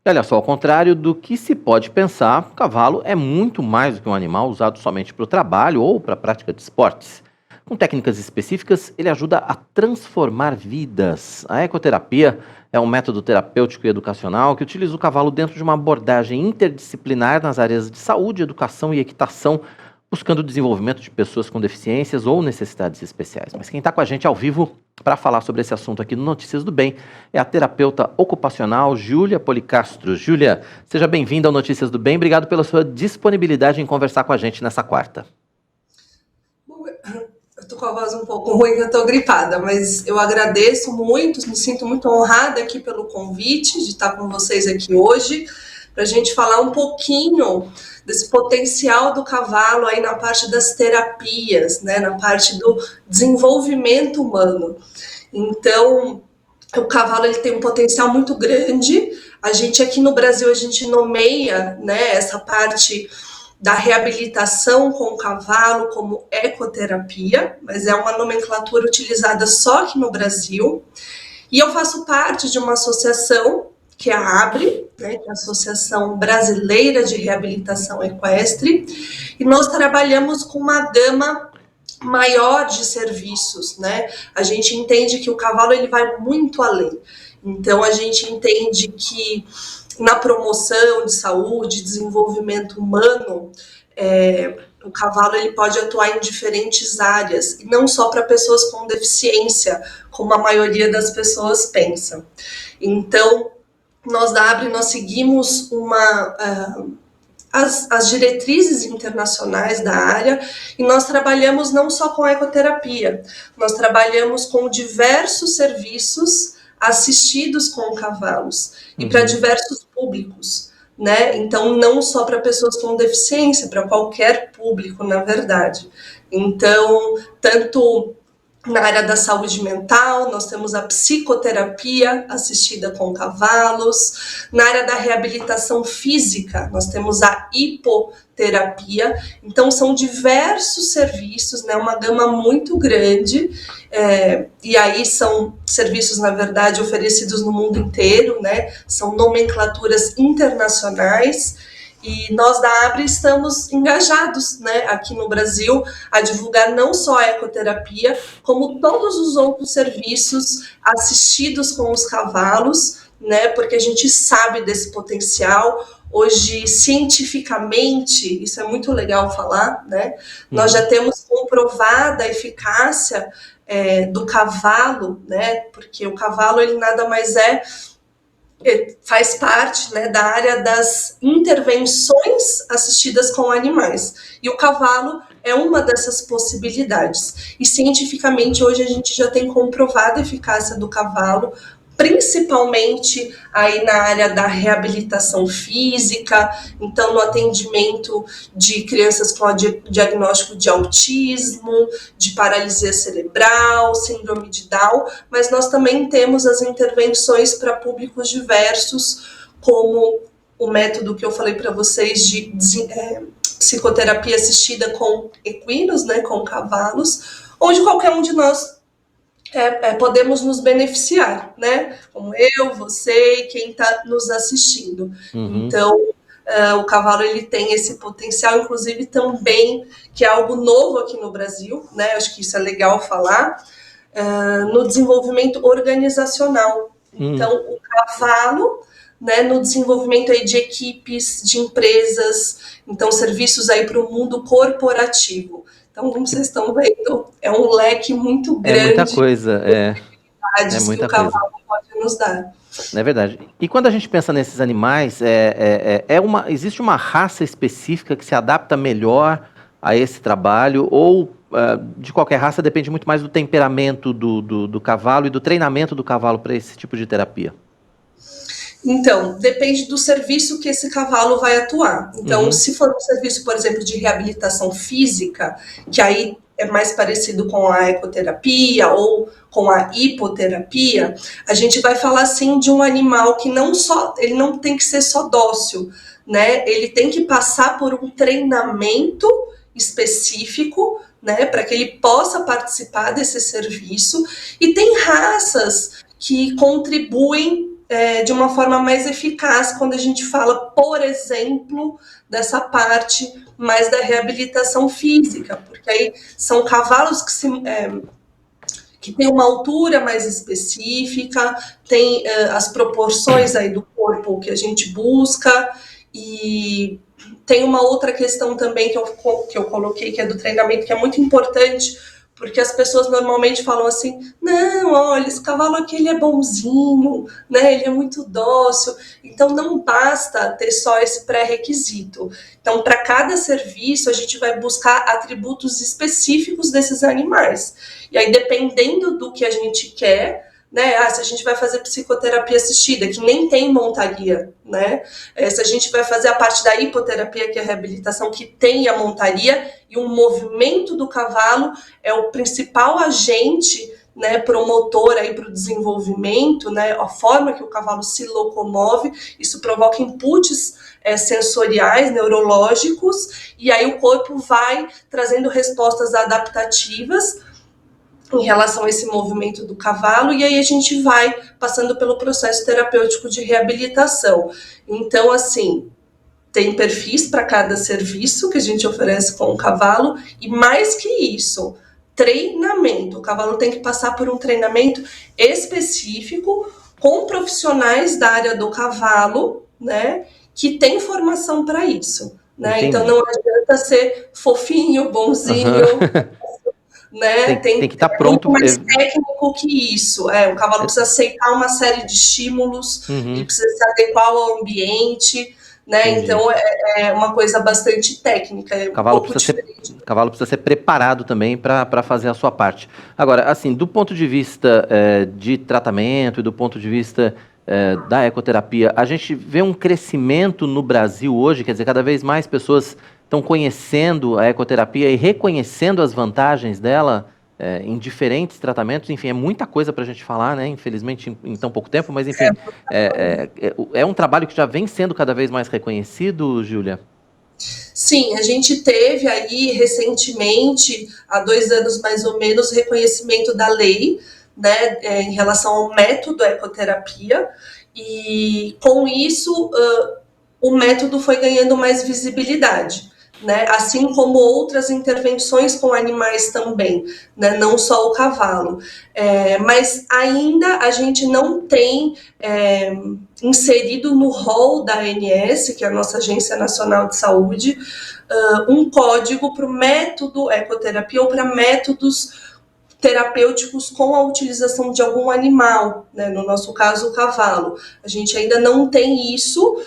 E olha só, ao contrário do que se pode pensar, o cavalo é muito mais do que um animal usado somente para o trabalho ou para a prática de esportes. Com técnicas específicas, ele ajuda a transformar vidas. A ecoterapia é um método terapêutico e educacional que utiliza o cavalo dentro de uma abordagem interdisciplinar nas áreas de saúde, educação e equitação, buscando o desenvolvimento de pessoas com deficiências ou necessidades especiais. Mas quem está com a gente ao vivo para falar sobre esse assunto aqui no Notícias do Bem é a terapeuta ocupacional Júlia Policastro. Júlia, seja bem-vinda ao Notícias do Bem. Obrigado pela sua disponibilidade em conversar com a gente nessa quarta. Eu tô com a voz um pouco ruim, que eu tô gripada, mas eu agradeço muito, me sinto muito honrada aqui pelo convite de estar com vocês aqui hoje, para a gente falar um pouquinho desse potencial do cavalo aí na parte das terapias, né, na parte do desenvolvimento humano. Então, o cavalo ele tem um potencial muito grande. A gente aqui no Brasil, a gente nomeia, né, essa parte da reabilitação com o cavalo como ecoterapia, mas é uma nomenclatura utilizada só aqui no Brasil. E eu faço parte de uma associação, que é a ABRE, né, que é a Associação Brasileira de Reabilitação Equestre, e nós trabalhamos com uma gama maior de serviços, né? A gente entende que o cavalo ele vai muito além. Então, a gente entende que na promoção de saúde, desenvolvimento humano, o cavalo ele pode atuar em diferentes áreas, e não só para pessoas com deficiência, como a maioria das pessoas pensa. Então, nós da ABRE, nós seguimos as diretrizes internacionais da área, e nós trabalhamos não só com ecoterapia, nós trabalhamos com diversos serviços assistidos com cavalos, e para diversos públicos, né? Então, não só para pessoas com deficiência, para qualquer público, na verdade. Então, tanto na área da saúde mental, nós temos a psicoterapia assistida com cavalos. Na área da reabilitação física, nós temos a hipoterapia. Então, são diversos serviços, né, uma gama muito grande. E aí são serviços, na verdade, oferecidos no mundo inteiro, né? São nomenclaturas internacionais. E nós da ABRE estamos engajados, né, aqui no Brasil a divulgar não só a ecoterapia, como todos os outros serviços assistidos com os cavalos, né, porque a gente sabe desse potencial. Hoje, cientificamente, isso é muito legal falar, né, nós já temos comprovada a eficácia do cavalo, né, porque o cavalo ele nada mais faz parte, né, da área das intervenções assistidas com animais. E o cavalo é uma dessas possibilidades. E cientificamente hoje a gente já tem comprovado a eficácia do cavalo, principalmente aí na área da reabilitação física, então no atendimento de crianças com diagnóstico de autismo, de paralisia cerebral, síndrome de Down, mas nós também temos as intervenções para públicos diversos, como o método que eu falei para vocês de psicoterapia assistida com equinos, né, com cavalos, onde qualquer um de nós podemos nos beneficiar, né? Como eu, você e quem está nos assistindo. Então, o cavalo ele tem esse potencial, inclusive também, que é algo novo aqui no Brasil, né? Acho que isso é legal falar, no desenvolvimento organizacional. Então, o cavalo, né, no desenvolvimento aí de equipes, de empresas, então serviços aí para o mundo corporativo. Então, como vocês estão vendo, é um leque muito grande. É muita coisa, é muita que o cavalo pode nos dar. É verdade. E quando a gente pensa nesses animais, existe uma raça específica que se adapta melhor a esse trabalho, ou de qualquer raça depende muito mais do temperamento do cavalo e do treinamento do cavalo para esse tipo de terapia? Então, depende do serviço que esse cavalo vai atuar. Então, se for um serviço, por exemplo, de reabilitação física, que aí é mais parecido com a ecoterapia ou com a hipoterapia, a gente vai falar, assim, de um animal que ele não tem que ser só dócil, né? Ele tem que passar por um treinamento específico, né, para que ele possa participar desse serviço. E tem raças que contribuem de uma forma mais eficaz quando a gente fala, por exemplo, dessa parte mais da reabilitação física, porque aí são cavalos que têm uma altura mais específica, tem as proporções aí do corpo que a gente busca, e tem uma outra questão também que eu coloquei, que é do treinamento, que é muito importante, porque as pessoas normalmente falam assim, não, olha, esse cavalo aqui ele é bonzinho, né, ele é muito dócil, então não basta ter só esse pré-requisito. Então, para cada serviço, a gente vai buscar atributos específicos desses animais. E aí, dependendo do que a gente quer, né, se a gente vai fazer psicoterapia assistida, que nem tem montaria, né, se a gente vai fazer a parte da hipoterapia, que é a reabilitação, que tem a montaria, e o movimento do cavalo é o principal agente, né, promotor aí para o desenvolvimento, né, a forma que o cavalo se locomove, isso provoca inputs sensoriais, neurológicos, e aí o corpo vai trazendo respostas adaptativas em relação a esse movimento do cavalo, e aí a gente vai passando pelo processo terapêutico de reabilitação. Então, assim, tem perfis para cada serviço que a gente oferece com o cavalo, e mais que isso, treinamento. O cavalo tem que passar por um treinamento específico com profissionais da área do cavalo, né, que tem formação para isso, né? Então não adianta ser fofinho, bonzinho, né? Tem que estar pronto, mais técnico que isso. O cavalo precisa aceitar uma série de estímulos, ele precisa se adequar ao ambiente, né? Então é uma coisa bastante técnica. O cavalo precisa ser preparado também para fazer a sua parte. Agora, assim, do ponto de vista de tratamento e do ponto de vista da ecoterapia, a gente vê um crescimento no Brasil hoje, quer dizer, cada vez mais pessoas estão conhecendo a ecoterapia e reconhecendo as vantagens dela em diferentes tratamentos. Enfim, é muita coisa para a gente falar, né? Infelizmente, em tão pouco tempo, mas enfim, é um trabalho que já vem sendo cada vez mais reconhecido, Júlia? Sim, a gente teve aí recentemente, há 2 anos mais ou menos, reconhecimento da lei, né, em relação ao método ecoterapia, e com isso o método foi ganhando mais visibilidade, né, assim como outras intervenções com animais também, né, não só o cavalo. Mas ainda a gente não tem inserido no rol da ANS, que é a nossa Agência Nacional de Saúde, um código para o método ecoterapia ou para métodos terapêuticos com a utilização de algum animal, né? No nosso caso, o cavalo. A gente ainda não tem isso.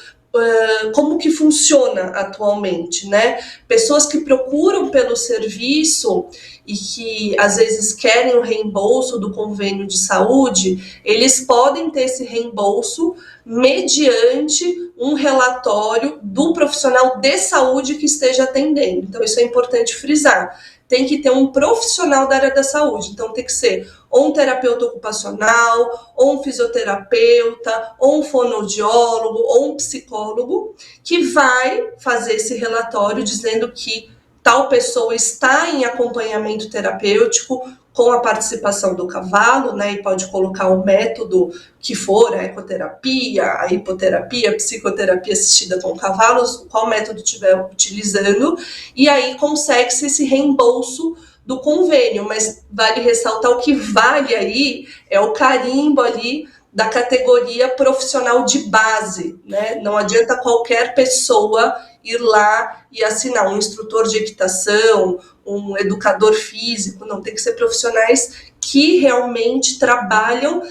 Como que funciona atualmente, né? Pessoas que procuram pelo serviço e que às vezes querem o reembolso do convênio de saúde, eles podem ter esse reembolso mediante um relatório do profissional de saúde que esteja atendendo. Então isso é importante frisar. Tem que ter um profissional da área da saúde, então tem que ser ou um terapeuta ocupacional, ou um fisioterapeuta, ou um fonoaudiólogo, ou um psicólogo, que vai fazer esse relatório dizendo que tal pessoa está em acompanhamento terapêutico com a participação do cavalo, né, e pode colocar o método que for, a ecoterapia, a hipoterapia, a psicoterapia assistida com cavalos, qual método estiver utilizando, e aí consegue-se esse reembolso do convênio, mas vale ressaltar, o que vale aí é o carimbo ali da categoria profissional de base, né? Não adianta qualquer pessoa ir lá e assinar, um instrutor de equitação, um educador físico, não, tem que ser profissionais que realmente trabalham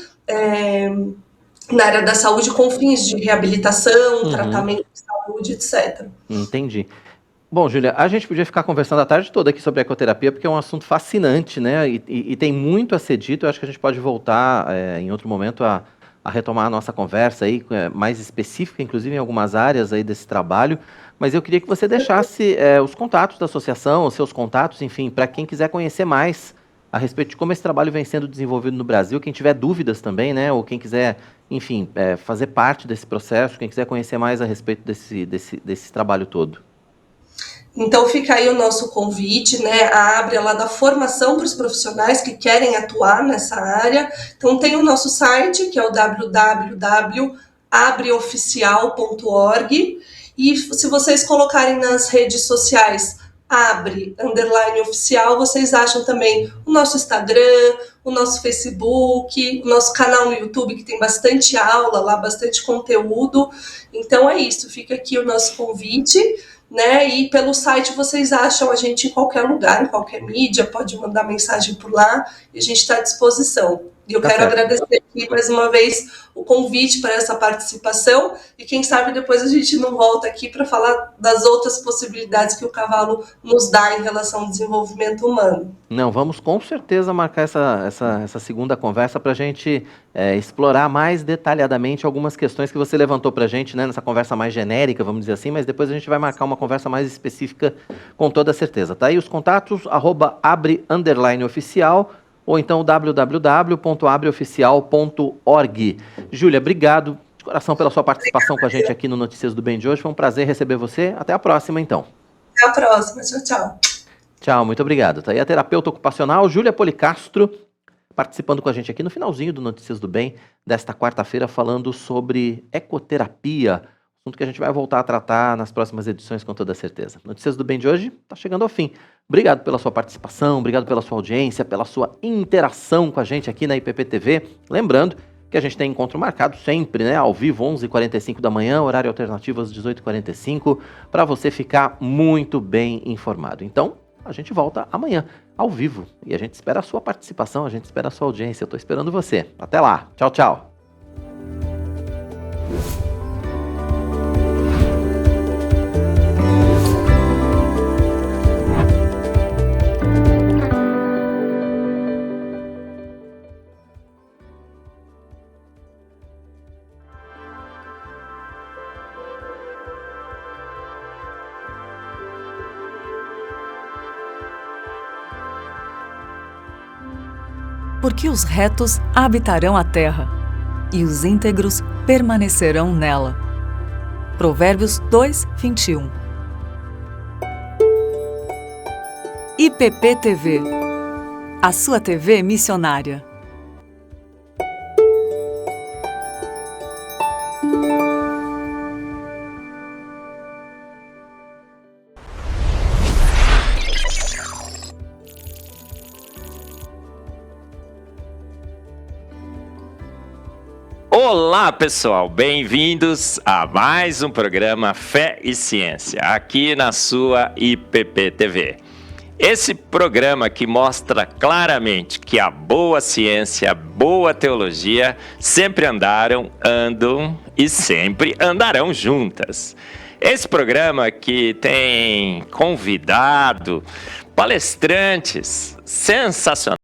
na área da saúde com fins de reabilitação, tratamento de saúde, etc. Entendi. Bom, Júlia, a gente podia ficar conversando a tarde toda aqui sobre a ecoterapia, porque é um assunto fascinante, né? E tem muito a ser dito. Eu acho que a gente pode voltar em outro momento a retomar a nossa conversa aí, mais específica, inclusive em algumas áreas aí desse trabalho. Mas eu queria que você deixasse os contatos da associação, os seus contatos, enfim, para quem quiser conhecer mais a respeito de como esse trabalho vem sendo desenvolvido no Brasil, quem tiver dúvidas também, né? Ou quem quiser, enfim, fazer parte desse processo, quem quiser conhecer mais a respeito desse trabalho todo. Então fica aí o nosso convite, né? A Abre, ela dá formação para os profissionais que querem atuar nessa área. Então tem o nosso site, que é o www.abreoficial.org, e se vocês colocarem nas redes sociais Abre_oficial, vocês acham também o nosso Instagram, o nosso Facebook, o nosso canal no YouTube, que tem bastante aula lá, bastante conteúdo. Então é isso, fica aqui o nosso convite, né? E pelo site vocês acham a gente em qualquer lugar, em qualquer mídia, pode mandar mensagem por lá e a gente está à disposição. E eu quero agradecer aqui mais uma vez o convite para essa participação, e quem sabe depois a gente não volta aqui para falar das outras possibilidades que o cavalo nos dá em relação ao desenvolvimento humano. Não, vamos com certeza marcar essa segunda conversa para a gente explorar mais detalhadamente algumas questões que você levantou para a gente, né, nessa conversa mais genérica, vamos dizer assim, mas depois a gente vai marcar uma conversa mais específica com toda certeza. Tá aí os contatos, @abre_oficial, ou então www.abreoficial.org. Júlia, obrigado de coração pela sua participação com a gente aqui no Notícias do Bem de hoje. Foi um prazer receber você. Até a próxima, então. Até a próxima. Tchau, tchau. Tchau, muito obrigado. Tá aí a terapeuta ocupacional Júlia Policastro, participando com a gente aqui no finalzinho do Notícias do Bem desta quarta-feira, falando sobre ecoterapia, assunto que a gente vai voltar a tratar nas próximas edições com toda certeza. Notícias do Bem de hoje está chegando ao fim. Obrigado pela sua participação, obrigado pela sua audiência, pela sua interação com a gente aqui na IPP-TV. Lembrando que a gente tem encontro marcado sempre, né, ao vivo, 11h45 da manhã, horário alternativo às 18h45, para você ficar muito bem informado. Então, a gente volta amanhã, ao vivo, e a gente espera a sua participação, a gente espera a sua audiência. Eu estou esperando você. Até lá. Tchau, tchau. Porque os retos habitarão a terra, e os íntegros permanecerão nela. Provérbios 2, 21. IPP TV, a sua TV missionária. Olá pessoal, bem-vindos a mais um programa Fé e Ciência, aqui na sua IPP TV. Esse programa que mostra claramente que a boa ciência, a boa teologia sempre andaram, andam e sempre andarão juntas. Esse programa que tem convidado palestrantes sensacionais,